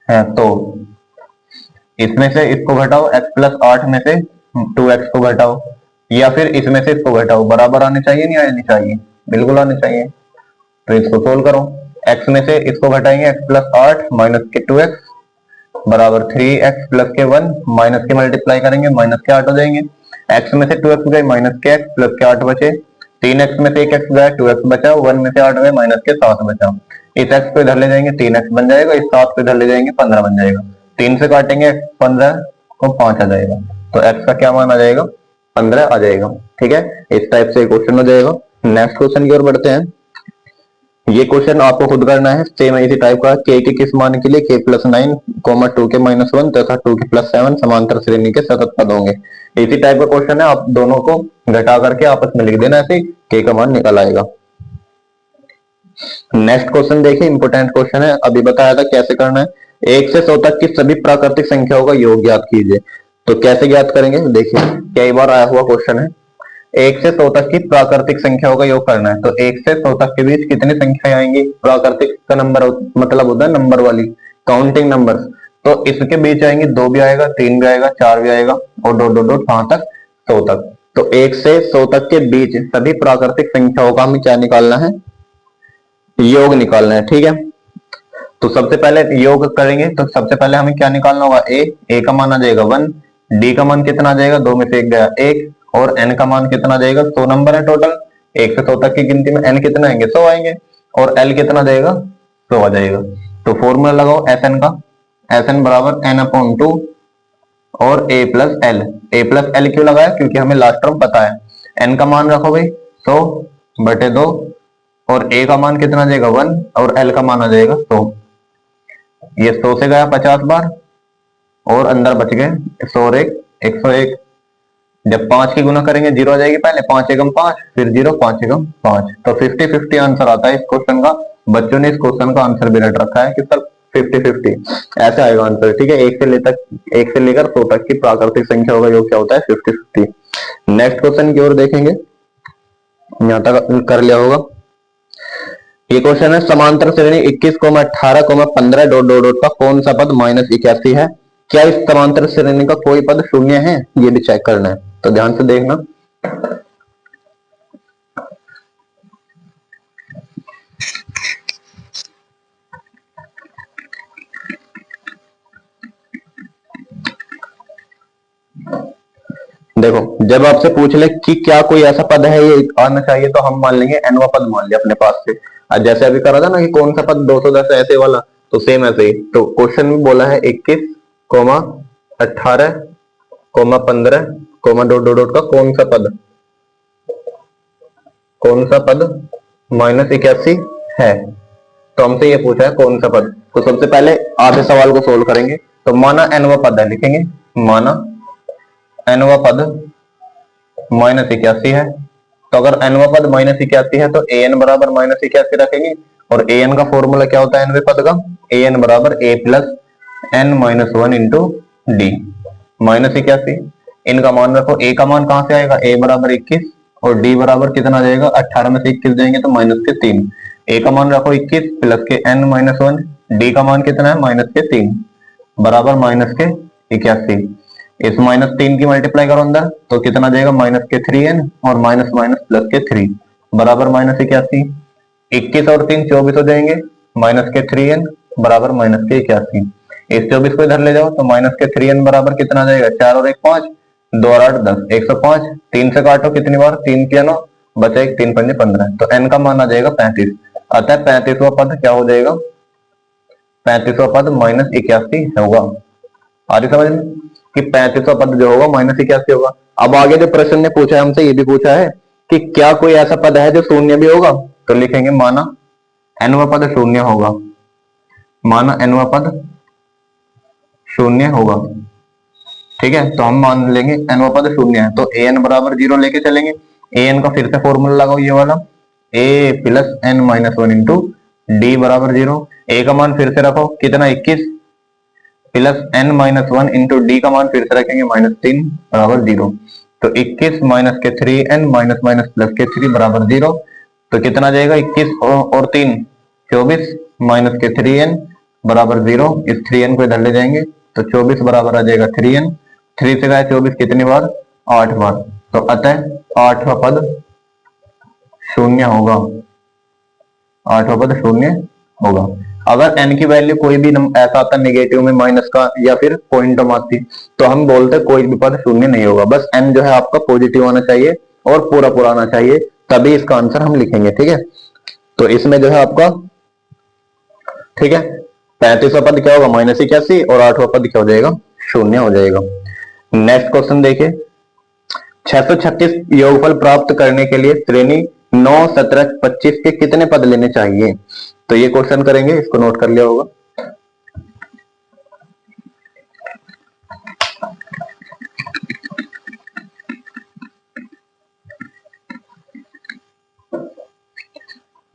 Speaker 1: है तो इसमें से इसको घटाओ, x प्लस 8 में से 2x को घटाओ, या फिर इसमें से इसको घटाओ, बराबर आने चाहिए नहीं आने चाहिए, बिल्कुल आने चाहिए। तो इसको सोल्व करो, x में से इसको घटाएंगे x प्लस 8 माइनस के 2x बराबर 3x प्लस के 1, माइनस के मल्टीप्लाई करेंगे माइनस के 8 हो जाएंगे। x में से 2x गए माइनस के x प्लस के 8 बचे, 3x में से 1x गया 2x बचा, 1 में से 8 गए माइनस के 7 बचा। इस x को इधर ले जाएंगे 3x बन जाएगा, इस 7 को इधर ले जाएंगे 15 बन जाएगा। 3 से काटेंगे 15 को 5 आ जाएगा। तो x का क्या मान आ जाएगा 15 आ जाएगा। ठीक है, इस टाइप से क्वेश्चन हो जाएगा। नेक्स्ट क्वेश्चन की ओर बढ़ते हैं। ये क्वेश्चन आपको खुद करना है, सेम इसी टाइप का। k के किस मान के लिए k प्लस 9, 2 के माइनस 1 तथा 2 के प्लस 7 समांतर श्रेणी के सतत पद होंगे। इसी टाइप का क्वेश्चन है, आप दोनों को घटा करके आपस में लिख देना, ऐसे k का मान निकल आएगा। नेक्स्ट क्वेश्चन देखिए, इंपोर्टेंट क्वेश्चन है, अभी बताया था कैसे करना है। 1 से 100 तक की सभी प्राकृतिक संख्याओं का योग ज्ञात कीजिए। तो कैसे ज्ञात करेंगे, देखिए कई बार आया हुआ क्वेश्चन है। 1 से 100 तक की प्राकृतिक संख्याओं का योग करना है। तो 1 से 100 तक के बीच कितनी संख्याएं आएंगी, प्राकृतिक का नंबर मतलब होता है नंबर वाली, काउंटिंग नंबर। तो इसके बीच आएंगे 2 भी आएगा, 3 भी आएगा, 4 भी आएगा, और डॉट डॉट डॉट कहां तक 100 तक। तो 1 से 100 तक के बीच सभी प्राकृतिक संख्याओं का हमें क्या निकालना है, योग निकालना है। ठीक है, तो सबसे पहले योग करेंगे तो सबसे पहले हमें क्या निकालना होगा, ए का मान आ जाएगा 1, डी का मान कितना आ जाएगा, 2 में से 1 गया 1, और एन का मान कितना आ जाएगा, 100 नंबर है टोटल। 1 से 100 तक की गिनती में एन कितना आएंगे, 100 आएंगे, और एल कितना जाएगा, 100 आ जाएगा। तो फॉर्मूला लगाओ एस एन का, एस एन बराबर एन अपॉन 2 और ए प्लस एल। ए प्लस एल क्यों लगाया, क्योंकि हमें लास्ट टर्म पता है। एन का मान रखो भाई 100 बटे 2, और ए का मान कितना आ जाएगा 1, और एल का मान आ जाएगा 100। ये 100 से गया 50 बार, और अंदर बच गए 100 और 1 101। जब 5 की गुना करेंगे 0 आ जाएगी, पहले 5 एकम 5, फिर 0 5 एकम 5, तो 50-50 आंसर आता है इस क्वेश्चन का। बच्चों ने इस क्वेश्चन का आंसर भी रट रखा है कि सर 50-50 ऐसे आएगा आंसर। ठीक है, 1 से लेकर 100 तक की प्राकृतिक संख्याओं का योग क्या होता है, 50-50। नेक्स्ट क्वेश्चन की ओर देखेंगे, यहां तक कर लिया होगा। ये क्वेश्चन है, समांतर श्रेणी 21,18,15 डॉट डॉट डॉट का कौन सा पद -81 है, क्या इस समांतर श्रेणी का कोई पद शून्य है, ये भी चेक करना है। तो ध्यान से देखना। देखो, जब आपसे पूछ ले कि क्या कोई ऐसा पद है ये आना चाहिए, तो हम मान लेंगे nवा पद मान लिया अपने पास से। आज जैसे अभी करा था ना कि कौन सा पद 210 ऐसे वाला, तो सेम ऐसे ही। तो क्वेश्चन में बोला है 21,18,15 डॉट डॉट डॉट का कौन सा पद -81 है। तो हमसे ये पूछा है कौन सा पद। तो सबसे पहले आधे सवाल को सोल्व करेंगे। तो माना nवा पद है, लिखेंगे माना nवा पद -81 है। तो अगर nवा पद -81 है तो an बराबर -81 रखेंगे, और an का फॉर्मूला क्या होता है nवे पद का, an बराबर a plus n minus 1 into D. -81 इनका मान रखो, a का मान कहां से आएगा, a बराबर 21, और d बराबर कितना आ जाएगा, 18 में से 21 जाएंगे तो -3। a का मान रखो 21 प्लस के n माइनस 1, d का मान कितना है -3 बराबर -81। इस -3 की मल्टीप्लाई करो अंदर तो कितना जाएगा, -3n और माइनस माइनस प्लस के 3 बराबर -81। 21 और 3 24 हो जाएंगे, -3n बराबर -81। इस 24 को इधर ले जाओ तो -3n बराबर कितना जाएगा, 4 और 1 5, 2 और 8 10, 105। 3 से काटो कितनी बार, 3 के 9 बचा 1, 3 पंजे 15, तो n का मान आ जाएगा 35। अतः 35वां पद क्या हो जाएगा, 35वां पद -81 होगा। आ रही समझ में कि 35वां पद जो होगा -81 होगा। अब आगे जो प्रश्न ने पूछा है हमसे, ये भी पूछा है कि क्या कोई ऐसा पद है जो शून्य भी होगा। तो लिखेंगे माना nवा पद शून्य होगा, माना nवा पद शून्य होगा। ठीक है, तो हम मान लेंगे nवा पद शून्य है, तो an बराबर 0 लेके चलेंगे। an का फिर से फॉर्मूला लगाओ, ये वाला a plus n minus 1 into D बराबर 0। a का मान फिर से रखो कितना 21 plus n minus 1 into D का मान फिर से रखेंगे -3 बराबर 0। तो 21 माइनस के 3n माइनस माइनस प्लस के 3 बराबर 0। तो कितना जाएगा, 21 और 3 24 माइनस के 3n बराबर 0। इस 3n को इधर ले जाएंगे तो 24 बराबर आ जाएगा 3n। 3 से गया 24 कितनी बार, 8 बार। तो अतः 8वां पद शून्य होगा, 8वां पद शून्य होगा। अगर n की वैल्यू कोई भी ऐसा आता नेगेटिव में माइनस का या फिर पॉइंट आती, तो हम बोलते कोई भी पद शून्य नहीं होगा। बस n जो है आपका पॉजिटिव आना चाहिए और पूरा पूरा आना चाहिए, तभी इसका आंसर हम लिखेंगे। ठीक है, तो इसमें जो है आपका, ठीक है, 35वां पद क्या होगा -81 और 8वां पद क्या हो जाएगा, शून्य हो जाएगा। नेक्स्ट क्वेश्चन देखिए, 636 योगफल प्राप्त करने के लिए श्रेणी 9, 17, 25 के कितने पद लेने चाहिए। तो ये क्वेश्चन करेंगे, इसको नोट कर लिया होगा।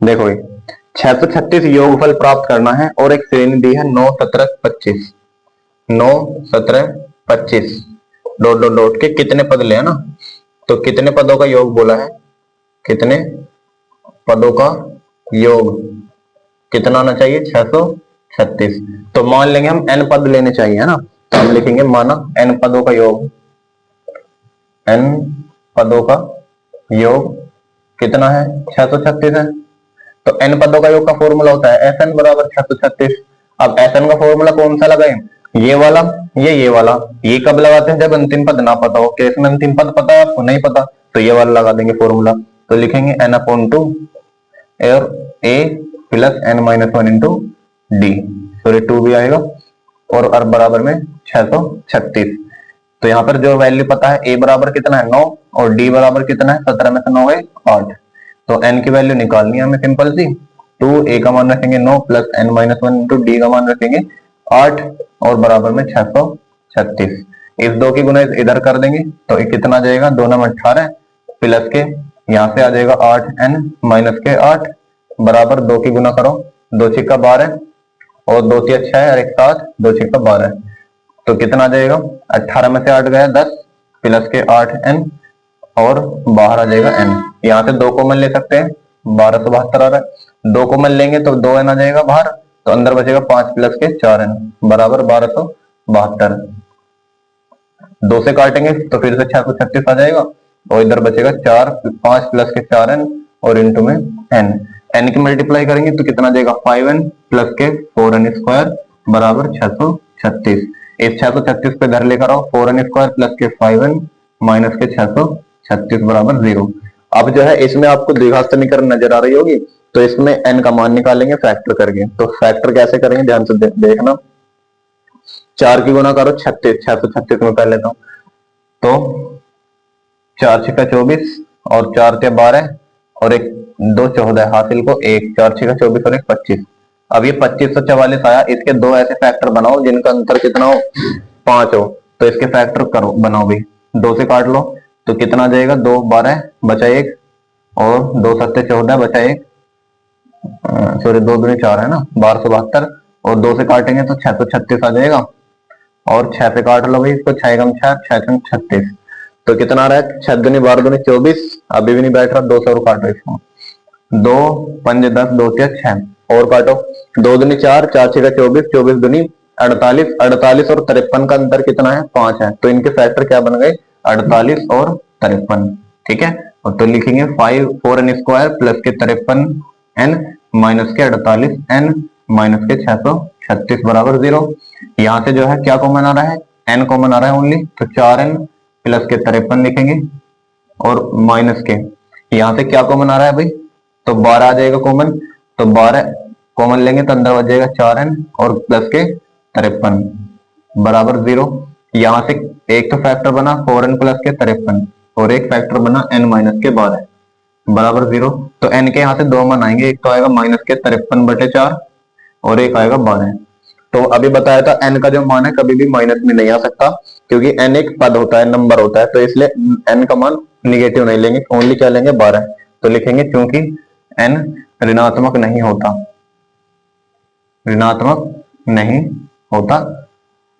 Speaker 1: देखो 636 योगफल प्राप्त करना है और एक श्रेणी दी है 9, 17, 25। 9, 17, 25 डॉट डॉट डॉट के कितने पद ले ना, तो कितने पदों का योग बोला है, कितने पदों का योग कितना आना चाहिए, 636। तो मान लेंगे हम n पद लेने चाहिए, है ना। तो हम लिखेंगे माना n पदों का योग, n पदों का योग कितना है, 636 है। तो n पदों का योग का फॉर्मूला होता है Sn बराबर 636। अब Sn का फॉर्मूला कौन सा लगाएं, ये वाला, ये वाला। ये कब लगाते हैं, जब अंतिम पद ना पता हो। केस में अंतिम पद पता है आपको, नहीं पता, तो ये वाला लगा देंगे फॉर्मूला। तो लिखेंगे n/2 और a plus n-1 into D, sorry 2 भी आएगा, और बराबर में 636। तो यहाँ पर जो वैल्यू पता है, a बराबर कितना है 9 और d बराबर कितना है 17 में से 9 है 8। तो n की वैल्यू निकालनी है हमें सिंपल सी। 2 a का मान रखेंगे 9 प्लस n-1 इंटू डी का मान रखेंगे 8 और बराबर में 636। इस दो की गुना इधर कर देंगे तो ये कितना आ जाएगा, 2 9 18 प्लस के यहाँ से आ जाएगा 8n माइनस के 8 बराबर 2 की गुना करो, 2 6 12 और 2 3 6 और 1 7, 2 6 12। तो कितना आ जाएगा, 18 में से 8 गया 10 प्लस के 8n और बाहर आ जाएगा n। यहाँ से 2 कॉमन ले सकते हैं, 1272 आ रहा है। 2 कॉमन लेंगे तो 2n आ जाएगा बाहर, तो अंदर बचेगा 5 प्लस के 4n बराबर 1272। 2 से काटेंगे तो फिर से 636 आ जाएगा और इधर बचेगा 4 5 प्लस के 4n और इंटू में n। n की मल्टीप्लाई करेंगे तो कितना जाएगा, 5n प्लस के 4n स्क्वायर बराबर 636। इस 636 पे घर लेकर आओ, 4n स्क्वायर प्लस के 5n माइनस के 636 बराबर 0। अब जो है इसमें आपको द्विघात समीकरण नजर आ रही होगी, तो इसमें n का मान निकालेंगे फैक्टर करके। तो फैक्टर कैसे करेंगे ध्यान से देखना। 4 की गुना करो 36, 636 में पहले तो 4 6 24 और 4 से 12 और एक 2 14 हासिल को 1, 4 6 24 और 1 25। अब ये 2544 आया, इसके दो ऐसे फैक्टर बनाओ जिनका अंतर कितना हो, 5 हो। तो इसके फैक्टर करो, बनाओ भी। 2 से काट लो तो कितना जाएगा, 2 12 बचा 1 और 2 7 14 बचा 1, सॉरी 2 दूनी 4 है ना, 1272 और 2 से काटेंगे तो 636 आ जाएगा और 6 से काट लो भाई इसको, 6 कम 6 6 36। तो कितना आ रहा है, 6 दूनी 12 दूनी 24, अभी भी नहीं बैठ रहा, 2 से और काटो इसको, 2 5 10 2 6 और काटो, 2 दूनी 4 4 6 24 24 दूनी 48 48 और 53 का अंतर कितना है, 5 है। तो इनके फैक्टर क्या बन गए, 48 और 53। ठीक है, और तो लिखेंगे 5 4n स्क्वायर प्लस के 53n माइनस के 48n माइनस के 636 बराबर 0। यहाँ से जो है क्या कॉमन आ रहा है, n कॉमन आ रहा है ओनली, तो 4n प्लस के 53 लिखेंगे और माइनस के यहाँ से क्या कॉमन आ रहा है भाई, तो 12 आ जाएगा कॉमन, तो 12 कॉमन लेंगे तो अंदर बच जाएगा 4n और प्लस के 53 बराबर 0। यहाँ से एक तो फैक्टर बना 4n प्लस के 53 और एक फैक्टर बना n माइनस के 12 बराबर 0। तो n के यहाँ से दो मान आएंगे, एक तो आएगा माइनस के 53/4 और एक आएगा 12। तो अभी बताया था n का जो मान है कभी भी माइनस में नहीं आ सकता, क्योंकि n एक पद होता है, नंबर होता है, तो इसलिए n का मान निगेटिव नहीं लेंगे, ओनली क्या लेंगे 12। तो लिखेंगे क्योंकि n ऋणात्मक नहीं होता, ऋणात्मक नहीं होता,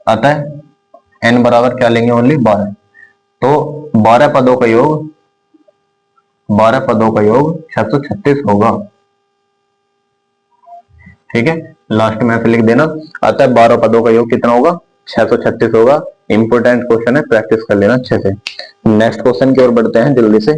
Speaker 1: अतः n बराबर क्या लेंगे, ओनली 12। तो 12 पदों का योग 12 पदों का योग 636 होगा। ठीक है, लास्ट में ऐसे लिख देना, अतः 12 पदों का योग कितना होगा, 636 होगा। इंपोर्टेंट क्वेश्चन है, प्रैक्टिस कर लेना अच्छे से। नेक्स्ट क्वेश्चन की ओर बढ़ते हैं जल्दी से।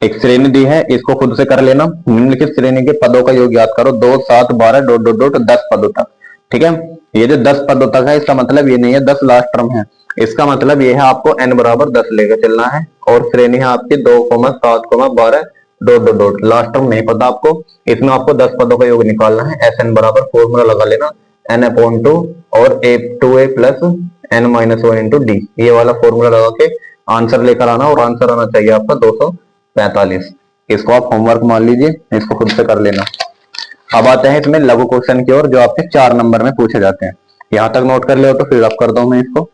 Speaker 1: एक श्रेणी दी है, इसको खुद से कर लेना। निम्नलिखित श्रेणी के पदों का योग याद करो, 2 7 12 डॉट डॉट डॉट 10 पदों तक। ठीक है, ये जो 10 पदों तक है, इसका मतलब ये नहीं है 10 लास्ट टर्म है, इसका मतलब ये है आपको n बराबर 10 लेकर चलना है, और श्रेणी है आपकी 2 7 12 dot dot dot, last term नहीं पता आपको, इसमें आपको 10 पदों का योग निकालना है। Sn बराबर फॉर्मूला लगा लेना, n/2 और a2a plus n-1 into D, ये वाला फॉर्मूला लगा के आंसर लेकर आना, और आंसर आना चाहिए आपका 245। इसको आप होमवर्क मान लीजिए, इसको खुद से कर लेना। अब आते हैं इसमें लघु क्वेश्चन की ओर, जो आपके 4 नंबर में पूछे जाते हैं। यहां तक नोट कर ले तो फिर आप कर दो मैं इसको।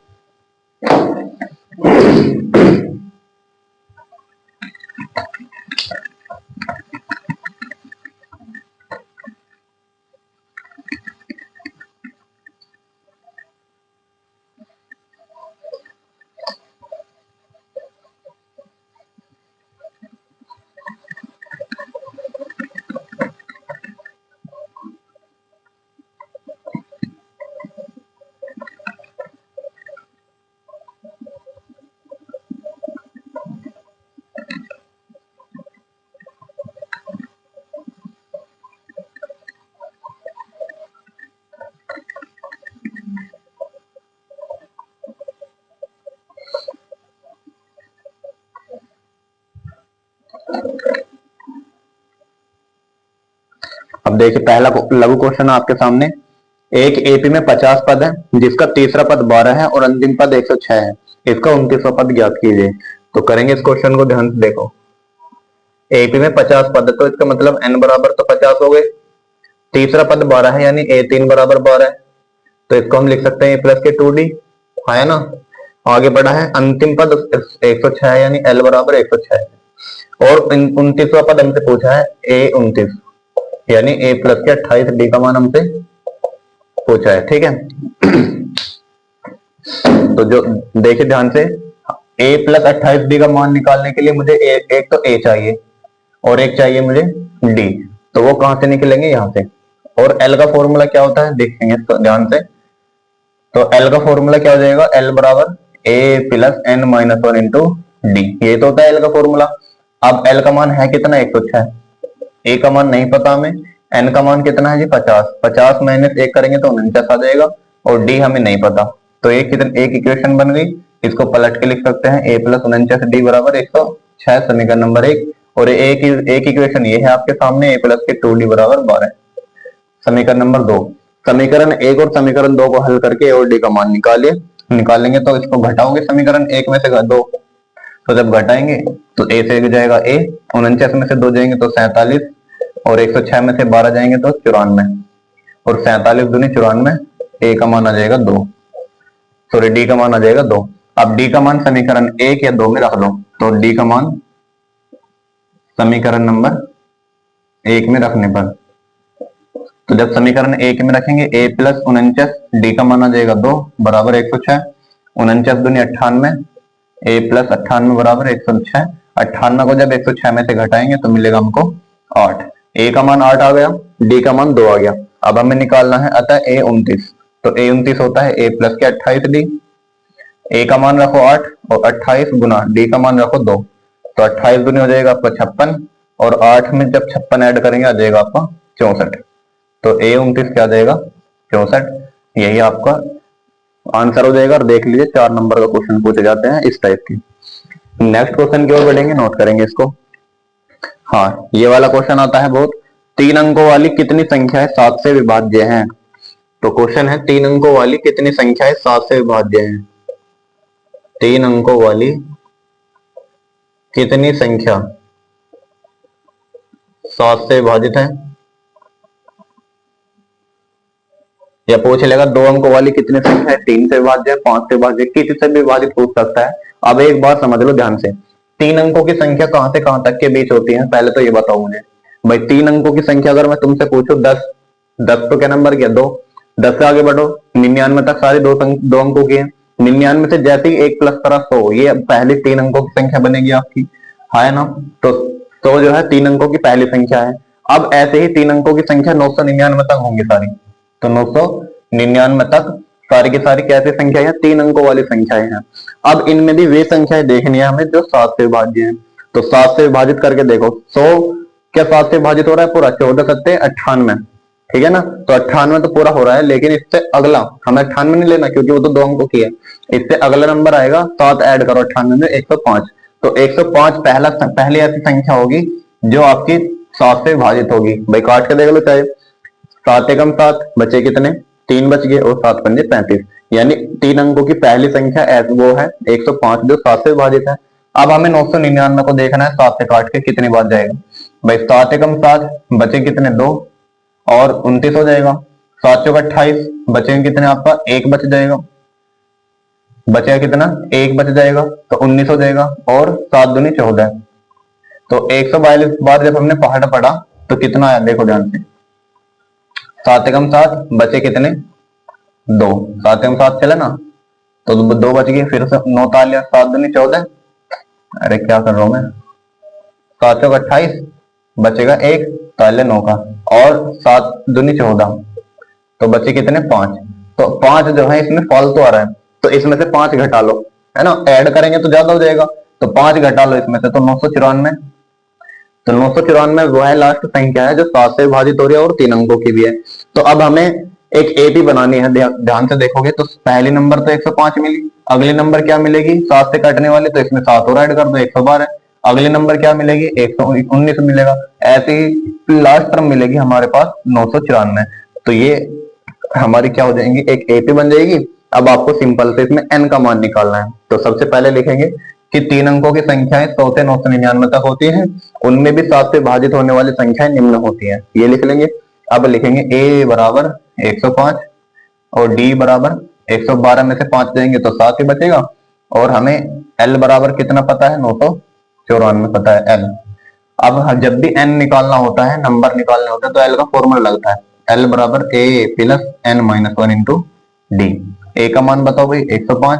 Speaker 1: देखिए पहला लघु क्वेश्चन है आपके सामने। एक एपी में 50 पद है जिसका तीसरा पद 12 है और अंतिम पद 106 है। इसका 29वां पद ज्ञात कीजिए। तो करेंगे इस क्वेश्चन को, ध्यान से देखो। एपी में 50 पद है तो इसका मतलब n बराबर तो 50 हो गए। तीसरा पद 12 है यानी a3 बराबर 12 है, तो इसको हम लिख सकते हैं a प्लस के 2d, है ना। आगे बढ़ा है, अंतिम पद 106 है यानी l बराबर 106 है। और 29वां पद हमसे पूछा है a29 यानी a प्लस के 28, d का मान हमसे पूछा है, ठीक है। तो जो देखिए ध्यान से, a प्लस 28d का मान निकालने के लिए मुझे एक तो a चाहिए और एक चाहिए मुझे d। तो वो कहां से निकलेंगे, यहां से। और l का फॉर्मूला क्या होता है देखेंगे तो ध्यान से। तो l का फॉर्मूला क्या हो जाएगा, l बराबर a plus n minus 1 into D, ये तो होता है l का फॉर्मूला। अब l का मान है कितना, 106। a का मान नहीं पता हमें, n का मान कितना है जी 50। 50 माइनस 1 करेंगे तो 49 आ जाएगा, और d हमें नहीं पता। तो एक इक्वेशन बन गई, इसको पलट के लिख सकते हैं a प्लस 49 डी बराबर 106, समीकरण नंबर 1। और एक इक्वेशन ये है आपके सामने, a प्लस के 2d बराबर 12। समीकरण नंबर 2, समीकरण 1 और समीकरण 2 को हल करके a और d का मान निकालेंगे। तो इसको घटाओगे समीकरण 1 में से 2, तो जब घटाएंगे तो a से जाएगा a, 49 में से 2 जाएंगे तो 47, और 106 में से 12 जाएंगे तो 94, और 47 दूनी 94, a का मान आ जाएगा 2, सॉरी d का मान आ जाएगा 2। अब d का मान समीकरण 1 या 2 में रख दो, तो d का मान समीकरण नंबर 1 में रखने पर, तो जब समीकरण 1 में रखेंगे a प्लस 49, d का मान आ जाएगा 2 बराबर 106, 49 दूनी 98, a प्लस 98 बराबर 106। 98 को जब 106 में से घटाएंगे तो मिलेगा हमको 8। a का मान 8 आ गया, d का मान 2 आ गया। अब हमें निकालना है अतः a 29, तो a 29 होता है a प्लस के 28d। a का मान रखो 8 और 28 गुना d का मान रखो 2, तो 28 दूनी हो जाएगा आपका 56, और 8 में जब 56 ऐड करेंगे आ जाएगा आपका 64। तो a 29 क्या आ जाएगा, 64। यही आपका आंसर हो जाएगा। और देख लीजिए 4 नंबर का क्वेश्चन पूछे जाते हैं इस टाइप की। नेक्स्ट क्वेश्चन की ओर बढ़ेंगे, नोट करेंगे इसको। हाँ, ये वाला क्वेश्चन आता है बहुत। 3 अंकों वाली कितनी संख्याएं 7 से विभाज्य हैं। तो क्वेश्चन है 3 अंकों वाली कितनी संख्याएं 7 से विभाज्य हैं। 3 अंकों वाली कितनी संख्या 7 से विभाजित है, या पूछ लेगा 2 अंकों वाली कितनी संख्या है 3 से विभाज्य है, 5 से विभाज्य, किसी से भी विभाजित पूछ सकता है। अब एक बात समझ लो ध्यान से, 3 अंकों की संख्या कहां से कहां तक के बीच होती है, पहले तो ये बताओ मुझे भाई। 3 अंकों की संख्या अगर मैं तुमसे पूछूं 10, 10 तो क्या नंबर किया 2, 10 से आगे बढ़ो 99 तक सारी 2 अंकों की है। 99 से जैसे ही 1 प्लस करा 100, ये पहली 3 अंकों की संख्या बनेगी आपकी, है ना। तो 100 जो है 3 अंकों की पहली संख्या है। अब ऐसे ही 3 अंकों की संख्या 999 तक होंगी सारी, तो 999 तक सारी की सारी कैसी संख्या है, 3 अंकों वाली संख्याएं हैं। अब इनमें भी वे संख्याएं देखनी है हमें जो 7 से विभाज्य हैं। तो 7 से विभाजित करके देखो, 100 क्या 7 से विभाजित हो रहा है पूरा, 14 सत्ते 98, ठीक है ना। तो 98 तो पूरा हो रहा है, लेकिन इससे अगला हमें 98 नहीं लेना क्योंकि वो तो 2 अंकों की है। इससे अगला नंबर आएगा 7 ऐड करो 98 में 105, तो 105 पहली ऐसी संख्या होगी जो आपकी 7 से विभाजित होगी। भाई काट के देख लो चाहे, 7 एकम 7 बचे कितने, 3 बच गए, और 7 पंजे 35, यानी 3 अंकों की पहली संख्या वो है 105 जो 7 से विभाजित है। अब हमें 999 को देखना है 7 से काट के कितनी बार जाएगा। भाई 7 एकम 7 बचे कितने 2, और 29 हो जाएगा। 7 चौक 28 बचेंगे कितने आपका 1 बच जाएगा, बचेगा कितना 1 बच जाएगा, तो 19 हो जाएगा, और 7 दूनी 14। तो 142 बार जब हमने पहाड़ पढ़ा तो कितना आया देखो ध्यान से, 7 एकम 7 बचे कितने 2, 7 एकम 7 चले ना, तो 2 बच गए, फिर से 9 तालिया, 7 दूनी 14, अरे क्या कर रहा हूं मैं, 7 चौक 28 बचेगा 1 ताले 9 का, और 7 दूनी 14, तो बचे कितने 5। तो 5 जो है इसमें फालतू आ रहा है, तो इसमें से 5 घटा लो, है ना, ऐड करेंगे तो ज्यादा हो जाएगा, तो 5 घटा लो इसमें से, तो 994। तो 994 वो है लास्ट संख्या है जो 7 से विभाजित हो रही है और 3 अंकों की भी है। तो अब हमें एक एपी बनानी है, ध्यान से देखोगे तो पहली नंबर तो 105 मिली, अगली नंबर क्या मिलेगी 7 से काटने वाली, तो इसमें 7 और ऐड कर दो 112 है। अगले नंबर क्या मिलेगी, 119 मिलेगा। ऐसे ही लास्ट टर्म मिलेगी हमारे पास 994। तो ये हमारी क्या हो जाएंगी, एक एपी बन जाएगी। अब आपको सिंपल से इसमें एन का मान निकालना है। तो सबसे पहले लिखेंगे कि 3 अंकों की संख्याएं 100 से 999 तक होती हैं, उनमें भी 7 से भाजित होने वाली संख्याएं निम्न होती हैं, ये लिख लेंगे। अब लिखेंगे ए बराबर 105 और डी बराबर 112 में से 5 देंगे तो 7 ही बचेगा। और हमें एल बराबर कितना पता है, 994 पता है एल। अब जब भी एन निकालना होता है, नंबर निकालने होते हैं, तो एल का फॉर्मूला लगता है, एल बराबर A plus N minus 1 into D. A का मान बताओ भाई 105,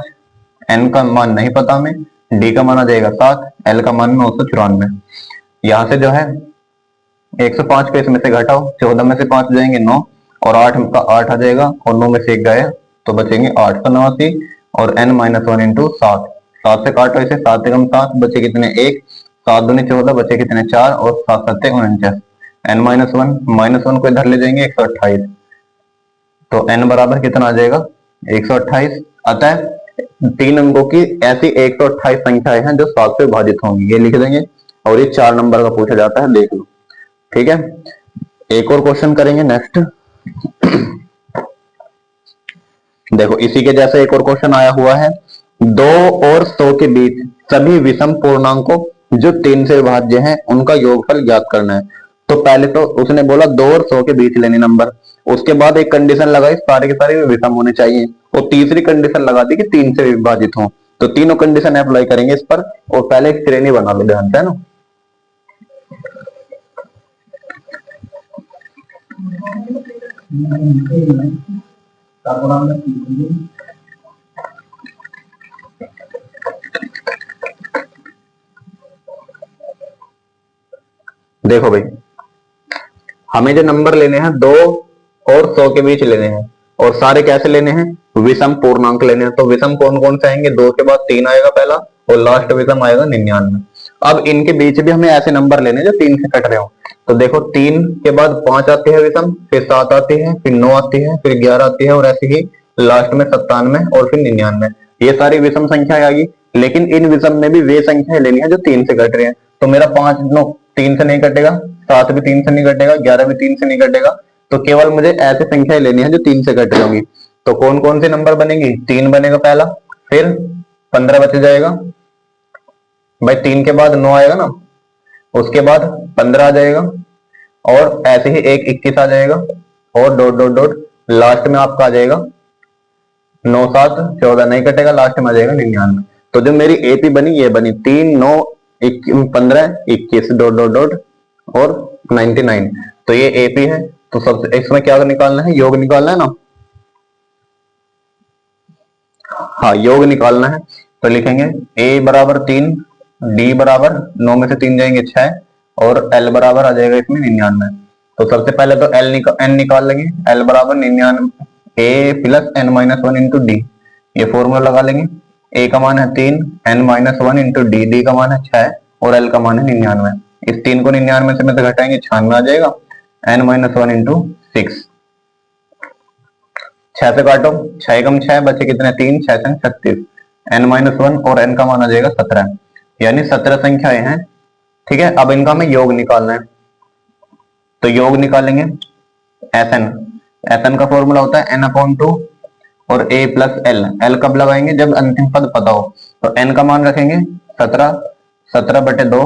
Speaker 1: एन का मान नहीं पता हमें, डी का मान आ जाएगा 7, एल का मान 994। यहां से जो है 105 को इसमें से घटाओ, 14 में से 5 जाएंगे 9 और 8 का 8 आ जाएगा और 9 में से 1 गए तो बचेंगे 8 का 89 और n माइनस 1 इंटू 7। 7 से काटो इसे, 7 से कम 7 बचे कितने 1, 7 दूनी 14 बचे कितने 4 और 7 7 49। n माइनस वन को इधर ले जाएंगे 128, तो n बराबर कितना आ जाएगा 128। अतः 3 अंकों की ऐसी 128 संख्याएं हैं जो 7 से विभाजित होंगी, ये लिख देंगे। और ये 4 नंबर का पूछा जाता है, देख लो। ठीक है, एक और क्वेश्चन करेंगे नेक्स्ट। देखो इसी के जैसे एक और क्वेश्चन आया हुआ है, 2 और 100 के बीच सभी विषम पूर्णांकों जो 3 से विभाज्य हैं उनका योगफल ज्ञात करना है। तो पहले तो उसने बोला 2 और 100 के बीच लेने नंबर, उसके बाद एक कंडीशन लगाई सारे के सारे विषम होने चाहिए, और तीसरी कंडीशन लगा दी कि 3 से विभाजित हो। तो तीनों कंडीशन अप्लाई करेंगे इस पर, और पहले एक श्रेणी बना लो ध्यान से, है ना। देखो भाई, हमें जो नंबर लेने हैं 2 और 100 के बीच लेने हैं, और सारे कैसे लेने हैं, विषम पूर्णांक लेने हैं। तो विषम कौन कौन से आएंगे, 2 के बाद 3 आएगा पहला, और लास्ट विषम आएगा 99। अब इनके बीच भी हमें ऐसे नंबर लेने जो 3 से कट रहे हो। तो देखो 3 के बाद 5 आती है विषम, फिर 7 आती है, फिर 9 आती है, फिर 11 आती है, और ऐसे ही लास्ट में 97 और फिर 99। ये सारी विषम संख्या आएगी, लेकिन इन विषम में भी वे संख्याएं लेनी है जो 3 से कट रही है। तो मेरा 5 नो 3 से नहीं कटेगा, 7 भी 3 से नहीं कटेगा, 11 भी 3 से नहीं कटेगा, तो केवल मुझे ऐसी संख्याएं लेनी है जो 3 से कट रही होंगी। तो कौन कौन से नंबर बनेंगी, 3 बनेगा पहला, फिर 15 बच जाएगा भाई, 3 के बाद 9 आएगा ना, उसके बाद 15 आ जाएगा, और ऐसे ही एक 21 आ जाएगा, और डॉट डॉट डॉट लास्ट में आपका आ जाएगा 9 7 14 नहीं कटेगा, लास्ट में आ जाएगा 99। तो जो मेरी एपी बनी ये बनी 3 9 15 21 डॉट डॉट डॉट और 99। तो ये एपी है। तो सबसे इसमें क्या निकालना है, योग निकालना है ना, हाँ योग निकालना है। तो लिखेंगे ए बराबर 3, डी बराबर 9 में से 3 जाएंगे 6, और एल बराबर आ जाएगा इसमें 99। तो सबसे पहले तो एन निकाल लेंगे, एल बराबर 99 A plus N minus 1 into D, ये फॉर्मूला लगा लेंगे। ए का मान है 3, N minus 1 into D, D का मान है 6 और एल का मान है 99। इस 3 को 99 से में से घटाएंगे 96 आ जाएगा, एन माइनस 1 इंटू 6। 6 से काटो, 6 कम 6 बचे कितने 3, 6 से 36, एन माइनस 1 और एन का मान आ जाएगा 17, यानी 17 संख्याएं हैं। ठीक है, अब इनका हमें योग निकालना है। तो योग निकालेंगे एस एन का फॉर्मूला होता है n/2 और a प्लस एल। एल कब लगाएंगे, जब अंतिम पद पता हो। तो n का मान रखेंगे 17, 17/2,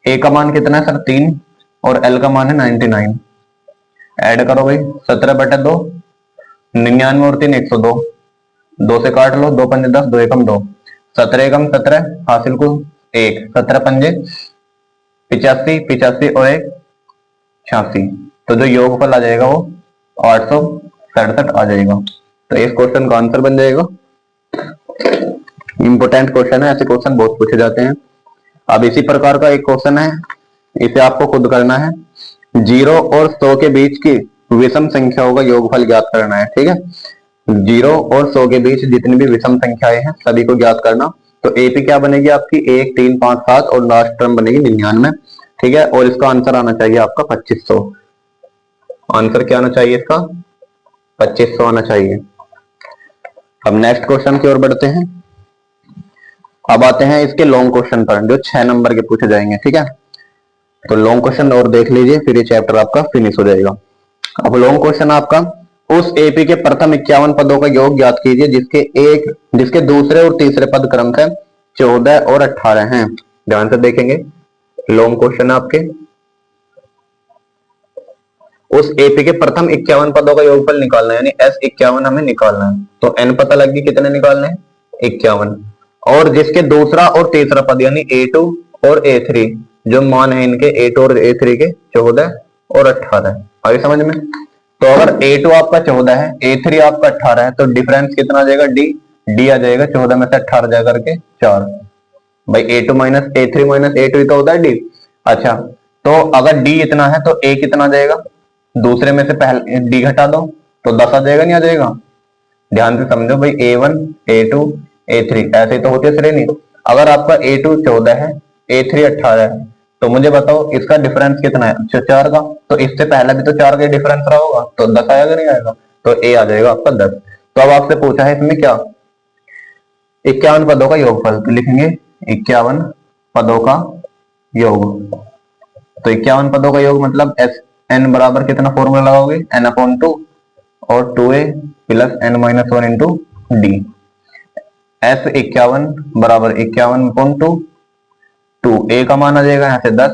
Speaker 1: a का मान कितना है सर 3, और l का मान है 99। ऐड करो भाई, 17/2, 99 और 3 102, 2 से काट लो, 2 पंजे 10, 2 एकम 2, 17 एकम 17 हासिल को 1, 17 पंजे 85, 85 और 1 86। तो जो योगफल आ जाएगा वो 867 आ जाएगा। तो इस क्वेश्चन का आंसर बन जाएगा। इंपोर्टेंट क्वेश्चन है, ऐसे क्वेश्चन बहुत पूछे जाते हैं। अब इसी प्रकार का एक क्वेश्चन है, इसे आपको खुद करना है। 0 और 100 के बीच की विषम संख्याओं का योगफल ज्ञात करना है। ठीक है, 0 और 100 के बीच जितनी भी विषम संख्याएं हैं सभी को ज्ञात करना। तो एपी क्या बनेगी आपकी 1 3 5 7 और लास्ट टर्म बनेगी 99। ठीक है, और इसका आंसर आना चाहिए आपका 2500। आंसर क्या आना चाहिए इसका 2500 आना चाहिए। अब नेक्स्ट क्वेश्चन की ओर बढ़ते हैं। अब आते हैं इसके लॉन्ग क्वेश्चन पर जो 6 नंबर के पूछे जाएंगे, ठीक है। तो लॉन्ग क्वेश्चन और देख लीजिए, फिर ये चैप्टर आपका फिनिश हो जाएगा। अब लॉन्ग क्वेश्चन आपका, उस एपी के प्रथम 51 पदों का योग ज्ञात कीजिए जिसके दूसरे और तीसरे पद क्रमशः 14 और 18 हैं। ध्यान से देखेंगे, लॉन्ग क्वेश्चन आपके, उस एपी के प्रथम 51 पदों का योगफल निकालना है, यानी S51 हमें निकालना है। तो n पता लग गई, कितने निकालने हैं, 51। और जिसके दूसरा और तीसरा पद यानी A2 और A3, जो मान है इनके A2 और A3 के 14 और 18। आगे समझ में। तो अगर A2 आपका 14 है, A3 आपका 18 है, तो डिफरेंस कितना आ जाएगा, D आ जाएगा। 14 में से 18 जा करके 4। भाई A2 minus A3 minus A2 तो होता है D। अच्छा, तो अगर D इतना है तो A कितना आ जाएगा, दूसरे में से पहले D घटा दो तो 10 आ जाएगा, नहीं आ जाएगा। ध्यान से समझो भाई, A1 A2 A3 ऐसे तो होती है श्रेणी। अगर आपका A2 14 है, A3 18 है, तो मुझे बताओ इसका डिफरेंस कितना है, 4 का। तो इससे पहले भी तो 4 का डिफरेंस रहा होगा, तो 10 आएगा, नहीं आएगा। तो A आ जाएगा आपका 10। तो अब आपसे पूछा है इसमें क्या, 51 पदों का योगफल, तो लिखेंगे 51 पदों का योग। तो 51 पदों का योग मतलब n बराबर कितना फॉर्मूला लगाओगे, n/2 और 2a plus n minus 1 into D. S51 बराबर 51/2, 2a का मान आ जाएगा यहाँ से 10,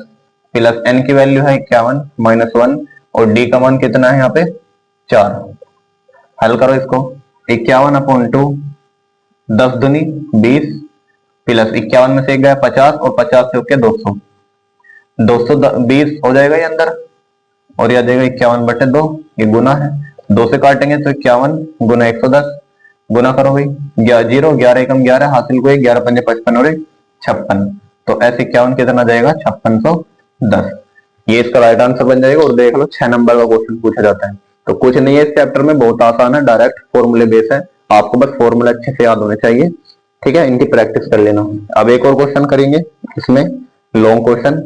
Speaker 1: प्लस n की वैल्यू है 51 माइनस 1, और d का मान कितना है यहाँ पे 4। हल करो इसको, 51/2, 10 दूनी 20, प्लस 51 में से एक गया 50, और 50 से होके 200, 220 हो जाएगा ये अंदर, और यह आ जाएगा 51/2, ये गुना है। 2 से काटेंगे तो 51 गुना 110, गुना करो भाई, 0 11 एकम 11, हासिल को 11 पंजे 55 और 56। तो S51 कितना जाएगा, 5610। ये इसका राइट आंसर बन जाएगा। और देख लो 6 नंबर का क्वेश्चन पूछा जाता है, तो कुछ नहीं है इस चैप्टर में, बहुत आसान है, डायरेक्ट फॉर्मूले बेस है। आपको बस फॉर्मूला अच्छे से याद होने चाहिए, ठीक है, इनकी प्रैक्टिस कर लेना। अब एक और क्वेश्चन करेंगे, इसमें लॉन्ग क्वेश्चन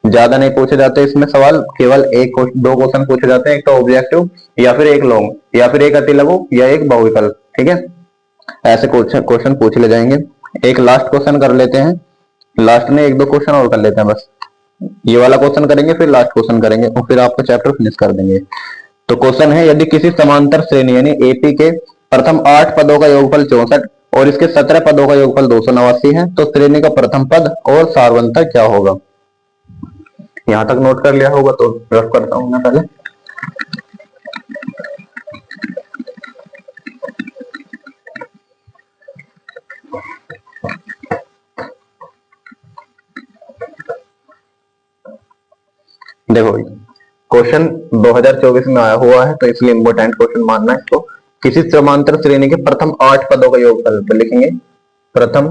Speaker 1: ज्यादा नहीं पूछे जाते इसमें सवाल, केवल दो क्वेश्चन पूछे जाते हैं, एक तो ऑब्जेक्टिव या फिर एक लॉन्ग या फिर एक अति लघु या एक बहुविकल्प, ठीक है। ऐसे क्वेश्चन पूछ ले जाएंगे। एक लास्ट क्वेश्चन कर लेते हैं, लास्ट में एक दो क्वेश्चन और कर लेते हैं बस। ये वाला क्वेश्चन करेंगे, फिर लास्ट क्वेश्चन करेंगे, और फिर आपको चैप्टर फिनिश कर देंगे। तो क्वेश्चन है, यदि किसी समांतर श्रेणी यानी एपी के प्रथम 8 पदों का योगफल 64 और इसके 17 पदों का योगफल 289 है, तो श्रेणी का प्रथम पद और सारवंतर क्या होगा। यहां तक नोट कर लिया होगा तो रफ करता हूं मैं पहले। देखो क्वेश्चन 2024 में आया हुआ है, तो इसलिए इंपॉर्टेंट क्वेश्चन मानना है इसको। किसी समांतर श्रेणी के प्रथम 8 पदों का योगफल, तो लिखेंगे प्रथम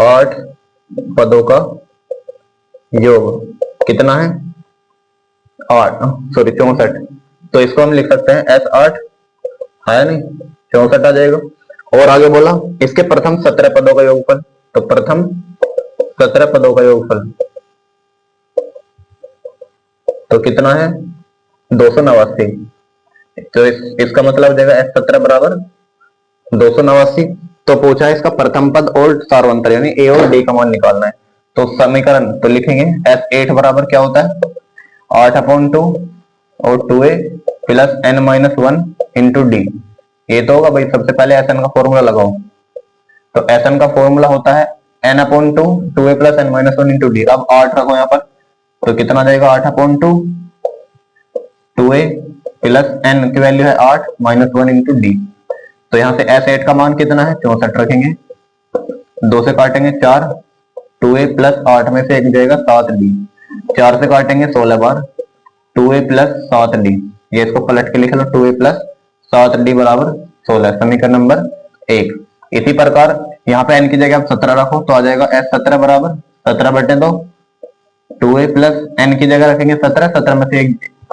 Speaker 1: 8 पदों का योग कितना है, 64। तो इसको हम लिख सकते हैं S8 है, नहीं 64 आ जाएगा। और आगे बोला इसके प्रथम 17 पदों का योगफल, तो प्रथम 17 पदों का योगफल तो कितना है 289। तो इसका मतलब हो जाएगा S17 बराबर 289। तो पूछा है इसका प्रथम पद और सारवंतर यानी ए और डी का मान निकालना है। तो समीकरण तो लिखेंगे S8 बराबर क्या होता है 8/2 और 2a plus n minus 1 into D. ये तो होगा भाई, सबसे पहले Sn का फॉर्मूला लगाओ। तो Sn का फॉर्मूला होता है n/2 2a plus n minus 1 into D. अब 8 रखो यहाँ पर, तो कितना जाएगा 8/2 2a प्लस n की वैल्यू है 8 माइनस 1 इंटू डी। तो यहाँ से S8 का मान कितना है 64 रखेंगे, 2 से काटेंगे 4, 2a प्लस 8 में से एक जाएगा 7d, 4 से काटेंगे 16 बार, 2a प्लस 7d। ये इसको पलट के लिख लो, 2a प्लस 7d बराबर 16, समीकरण नंबर 1। इसी प्रकार यहाँ पे n की जगह आप 17 रखो, तो आ जाएगा S17 बराबर 17/2, 2a प्लस n की जगह रखेंगे 17, 17 में से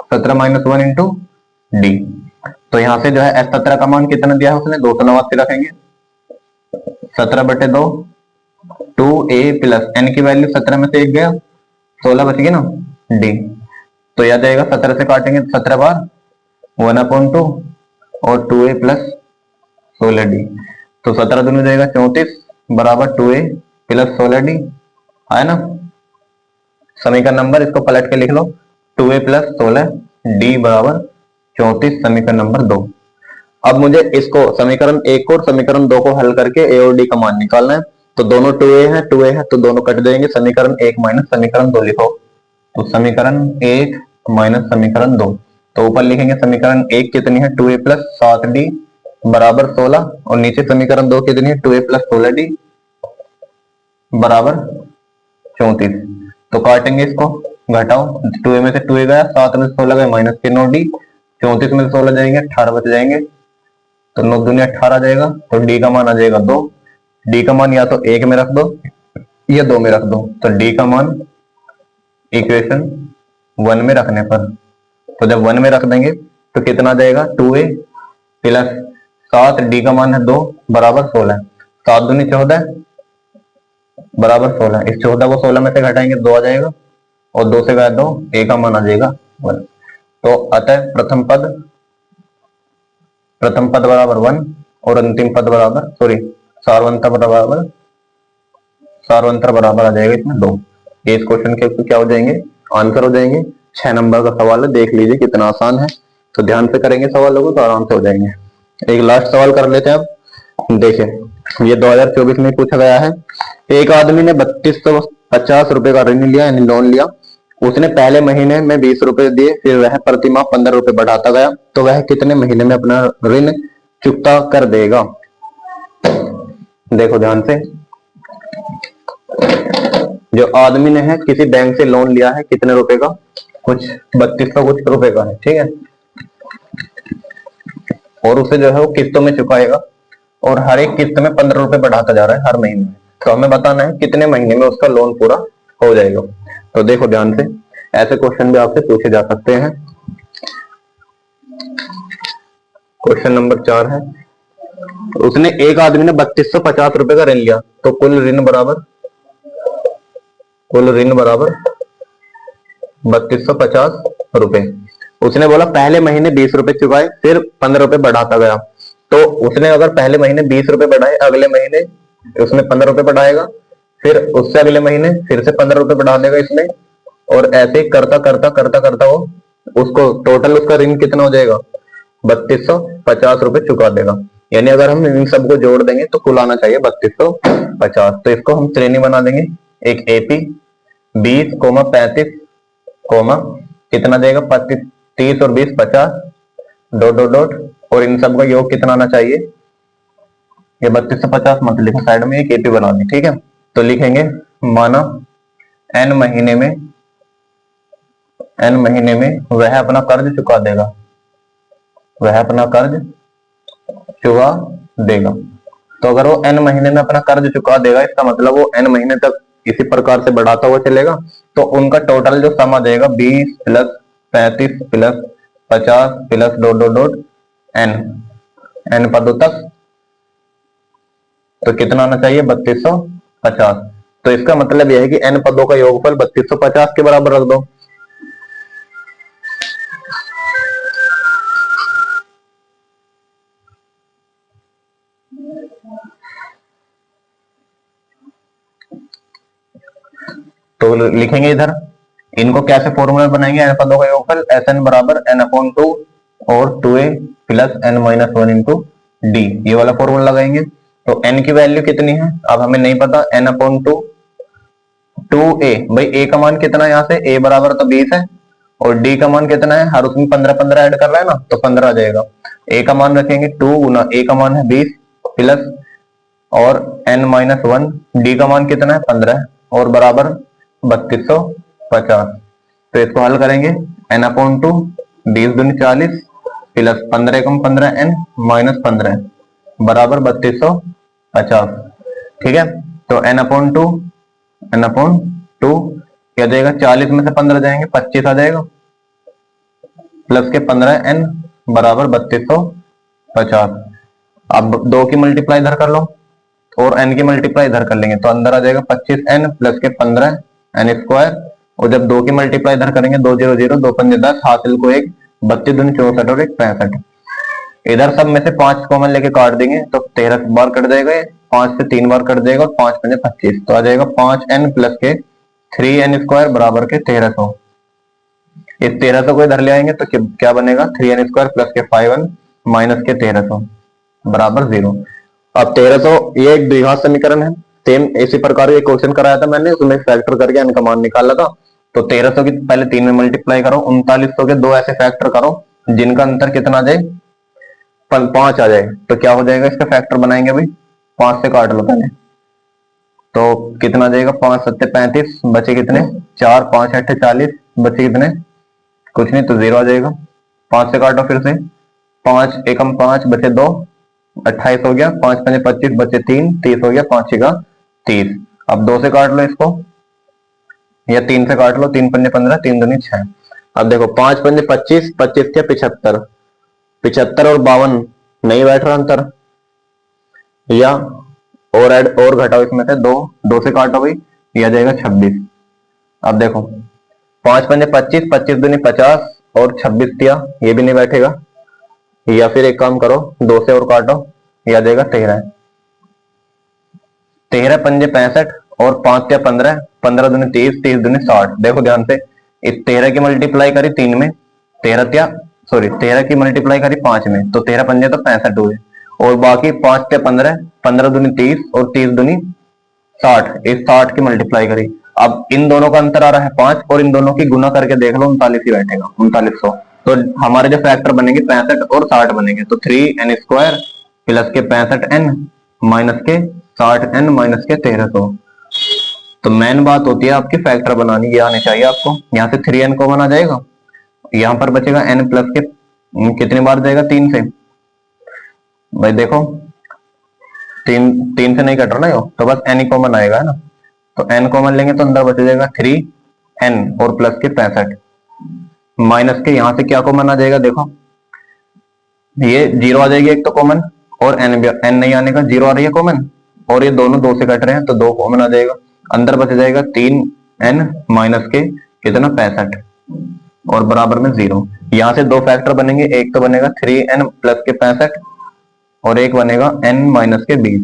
Speaker 1: 17 माइनस 1 इंटू डी। तो यहाँ से जो है S17 का मान कितना दिया है उसने 289 रखेंगे, 17/2, 2a प्लस n की वैल्यू 17 में से एक गया 16 बच गई ना डी। तो यह जाएगा 17 से काटेंगे 17 बार 1/2 और 2a प्लस 16d। तो 17 दूनी जाएगा 34 बराबर 2a प्लस 16d है ना। समीकरण नंबर इसको पलट के लिख लो, 2a प्लस 16d बराबर 34, समीकरण नंबर 2। अब मुझे इसको समीकरण 1 और समीकरण 2 को हल करके a और d का मान निकालना है। तो दोनों 2a है तो दोनों कट जाएंगे, समीकरण 1 माइनस समीकरण 2 लिखो। तो समीकरण 1 माइनस समीकरण 2, तो ऊपर लिखेंगे समीकरण 1 कितनी है 2a प्लस 7d बराबर 16, और नीचे समीकरण 2 कितनी है 2a प्लस 16d बराबर 34। तो काटेंगे इसको, घटाओ, 2a में से 2a गया, 7 में से 16 गए, माइनस के 9d, 34 में से 16 जाएंगे 18 बच जाएंगे, तो 9 दूनी 18 जाएगा। तो d का मान आ जाएगा 2। d का मान या तो 1 में रख दो या 2 में रख दो। तो d का मान इक्वेशन 1 में रखने पर, तो जब 1 में रख देंगे तो कितना जाएगा 2a प्लस 7, d का मान है 2 बराबर 16, 7 दूनी 14 बराबर 16। इस 14 को 16 में से घटाएंगे 2 आ जाएगा, और 2 से गया 2, a का मान आ जाएगा 1। तो अतः प्रथम पद बराबर 1 और अंतिम पद बराबर सारवंतर बराबर आ जाएगा इसमें 2। इस क्वेश्चन के क्या हो जाएंगे, आंसर हो जाएंगे। 6 नंबर का सवाल है, देख लीजिए कितना आसान है। तो ध्यान से करेंगे सवालों को तो आराम से हो जाएंगे। एक लास्ट सवाल कर लेते हैं अब। देखिए ये 2024 में पूछा गया है। एक आदमी ने 3250 रुपए का ऋण लिया यानी लोन लिया। उसने पहले महीने में 20 रुपए दिए, फिर वह प्रति माह 15 रुपए बढ़ाता गया, तो वह कितने महीने में अपना ऋण चुकता कर देगा। देखो ध्यान से, जो आदमी ने है किसी बैंक से लोन लिया है कितने रुपए का, कुछ 3200 कुछ रुपए का है, ठीक है। और उसे जो है वो किस्तों में चुकाएगा, और हर एक किस्त में 15 रुपए बढ़ाता जा रहा है हर महीने में। तो हमें बताना है कितने महीने में उसका लोन पूरा हो जाएगा। तो देखो ध्यान से, ऐसे क्वेश्चन भी आपसे पूछे जा सकते हैं। क्वेश्चन नंबर 4 है, उसने एक आदमी ने 3250 रुपए का ऋण लिया, तो कुल ऋण बराबर 3250 रुपए। उसने बोला पहले महीने 20 रुपए चुकाए, फिर 15 रुपए बढ़ाता गया। तो उसने अगर पहले महीने 20 रुपए बढ़ाए, अगले महीने उसमें 15 रुपए बढ़ाएगा, फिर उससे अगले महीने फिर से 15 रुपए बढ़ा देगा इसमें, और ऐसे करता करता वो उसको टोटल उसका ऋण कितना हो जाएगा 3250 रुपए चुका देगा। यानी अगर हम इन सबको जोड़ देंगे तो कुल आना चाहिए 3250। तो इसको हम श्रेणी बना देंगे, एक एपी 20, 35, कितना देगा 30 और 20 50, डॉट, और इन सब का योग कितना आना चाहिए, ये 3250 मत लिखो, साइड में एक एपी बना दी, ठीक है। तो लिखेंगे माना n महीने में वह अपना कर्ज चुका देगा, तो अगर वो n महीने में अपना कर्ज चुका देगा, इसका मतलब वो n महीने तक इसी प्रकार से बढ़ाता हुआ चलेगा। तो उनका टोटल जो सम आ जाएगा 20 plus 35 plus 50 plus dot n पदों तक, तो कितना आना चाहिए 3250। तो इसका मतलब यह है कि n पदों का योगफल 3250 के बराबर रख दो। तो लिखेंगे इधर, इनको कैसे फॉर्मूला बनाएंगे, n पदों का योगफल Sn बराबर n/2 और 2a plus n minus 1 into D, ये वाला फॉर्मूला लगाएंगे। तो n की वैल्यू कितनी है अब हमें नहीं पता, n/2 2a, भाई a का मान कितना है, यहाँ से a बराबर तो 20 है, और d का मान कितना है, हर उसमें 15 ऐड कर रहा है ना, तो 15 आ जाएगा। a का मान रखेंगे 2 गुना a का मान है 20 प्लस और n माइनस 1, d का मान कितना है 15 और बराबर 3250। तो इसको हल करेंगे, n/2 20 दूनी 40 प्लस 15 कम 15 n माइनस 15 बराबर 3250, ठीक है। तो n/2 क्या जाएगा, 40 में से 15 जाएंगे 25 आ जाएगा, प्लस के 15 n बराबर 3250। अब 2 की मल्टीप्लाई इधर कर लो और n की मल्टीप्लाई इधर कर लेंगे, तो अंदर आ जाएगा 25n प्लस के 15 n स्क्वायर, और जब 2 की मल्टीप्लाई इधर करेंगे 2 0 0, 2 5 10, हासिल को 1, 32 दूनी 64 और 1 65। इधर सब में से 5 कॉमन लेके काट देंगे तो 13 बार कट जाएगा ये, 5 से 3 बार कट जाएगा और 5 पंजे 25, तो आ जाएगा 5n प्लस के 3n स्क्वायर बराबर के 1300। इस 1300 को इधर ले आएंगे तो क्या बनेगा, 3n स्क्वायर प्लस के 5n माइनस के 1300 बराबर 0। अब 1300 ये एक द्विघात समीकरण है। सेम इसी प्रकार एक क्वेश्चन कराया था मैंने, उसमें फैक्टर करके n का मान निकाला था। तो 1300 की पहले 3 में मल्टीप्लाई करो, 3900 के दो ऐसे फैक्टर करो जिनका अंतर कितना आ जाए, 5 आ जाए। तो क्या हो जाएगा, इसका फैक्टर बनाएंगे भाई, 5 से काट लो पहले, तो कितना आ जाएगा, 5 7 35, बचे कितने 4, 5 8 40, बचे कितने कुछ नहीं, तो 0 आ जाएगा। 5 से काटो फिर से, 5 एकम 5 बचे 2, 28 हो गया, 5 पंजे 25 बचे 3, 30 हो गया, 5 छः 30। अब 2 से काट लो इसको, या 3 से काट लो, 3 पंजे 15, 3 दूनी 6। अब देखो 5 पंजे 25, 25 के 75, 75 और 52 नहीं बैठ रहा अंतर, या और ऐड और घटाओ इसमें से 2, 2 से काटो भाई, ये आ जाएगा 26। अब देखो 5 पंजे 25, 25 दूनी 50 और 26 दिया, ये भी नहीं बैठेगा। या फिर एक काम करो, 2 से और काटो, ये आ जाएगा 13। 13 पंजे 65 और 5 या 15, 15 दूनी 30, 30 दूनी 60। देखो ध्यान से, इस 13 की मल्टीप्लाई करी 3 में, 13 की मल्टीप्लाई करी 5 में, तो 13 पंजे तो 65 हुए, और बाकी 5 या 15, 15 दूनी 30 और 30 दूनी 60, इस 60 की मल्टीप्लाई करी। अब इन दोनों का अंतर आ रहा है 5, और इन दोनों की गुना करके देख लो, 39 ही बैठेगा, 3900। तो हमारे जो फैक्टर बनेंगे 65 और 60 बनेंगे, तो 3n स्क्वायर प्लस के 65n माइनस के 60n माइनस के 1300। तो मेन बात होती है आपकी फैक्टर बनानी, ये आने चाहिए आपको। यहाँ से 3n कॉमन आ जाएगा, यहाँ पर बचेगा n प्लस के कितनी बार जाएगा, 3 से भाई, देखो 3 से नहीं कट रहा ना, तो बस n ही कॉमन आएगा, है ना। तो n कॉमन लेंगे तो अंदर बच जाएगा 3n और प्लस के 65 माइनस के, यहां से क्या कॉमन आ जाएगा, देखो ये 0 आ जाएगी एक तो कॉमन, और n नहीं आने का, 0 आ रही है कॉमन, और ये दोनों 2 से कट रहे हैं तो 2 कॉमन आ जाएगा। अंदर बच जाएगा 3n माइनस के कितना 65 और बराबर में 0। यहां से दो फैक्टर बनेंगे, एक तो बनेगा 3n प्लस के 65 और एक बनेगा n माइनस के 20।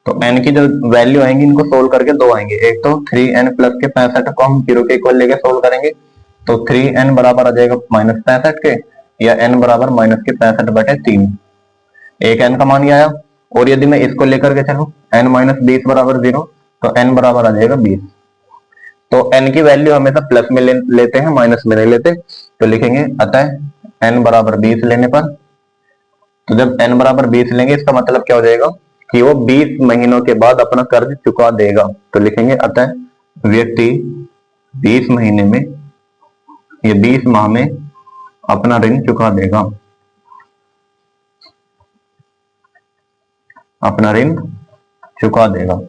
Speaker 1: तो n की जो वैल्यू आएंगी इनको सोल्व करके दो आएंगे, एक तो 3n प्लस के 65 को हम 0 के इक्वल लेके सोल्व करेंगे, तो 3n बराबर आ जाएगा माइनस 65 के, या n बराबर माइनस के 65 बटे 3, एक n का मान ही आया। और यदि मैं इसको लेकर के चलूं n माइनस 20 बराबर 0, तो n बराबर आ जाएगा 20। तो n की वैल्यू हमेशा प्लस में लेते हैं, माइनस में नहीं लेते। तो लिखेंगे अतः n बराबर 20 लेने पर, तो जब n बराबर 20 लेंगे इसका मतलब क्या हो जाएगा कि वो 20 महीनों के बाद अपना कर्ज चुका देगा। तो लिखेंगे अतः व्यक्ति 20 महीने में, ये 20 माह में अपना ऋण चुका देगा, अपना ऋण चुका देगा।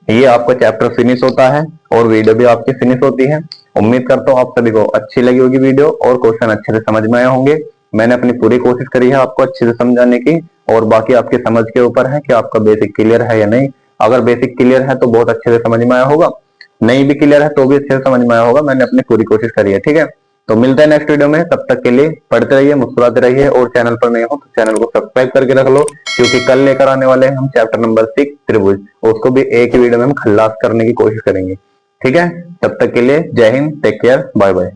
Speaker 1: ये आपका चैप्टर फिनिश होता है और वीडियो भी आपकी फिनिश होती है। उम्मीद करता हूँ आप सभी को अच्छी लगी होगी वीडियो और क्वेश्चन अच्छे से समझ में आए होंगे। मैंने अपनी पूरी कोशिश करी है आपको अच्छे से समझाने की, और बाकी आपकी समझ के ऊपर है कि आपका बेसिक क्लियर है या नहीं। अगर बेसिक क्लियर है तो बहुत अच्छे से समझ में आया होगा, नहीं भी क्लियर है तो भी अच्छे से समझ में आया होगा। मैंने अपनी पूरी कोशिश करी है, ठीक है। तो मिलते हैं नेक्स्ट वीडियो में, तब तक के लिए पढ़ते रहिए, मुस्कुराते रहिए, और चैनल पर नए हो तो चैनल को सब्सक्राइब करके रख लो, क्योंकि कल लेकर आने वाले हैं हम चैप्टर नंबर 6 त्रिभुज, उसको भी एक ही वीडियो में हम खल्लास करने की कोशिश करेंगे, ठीक है। तब तक के लिए Jai Hind, take care, bye bye.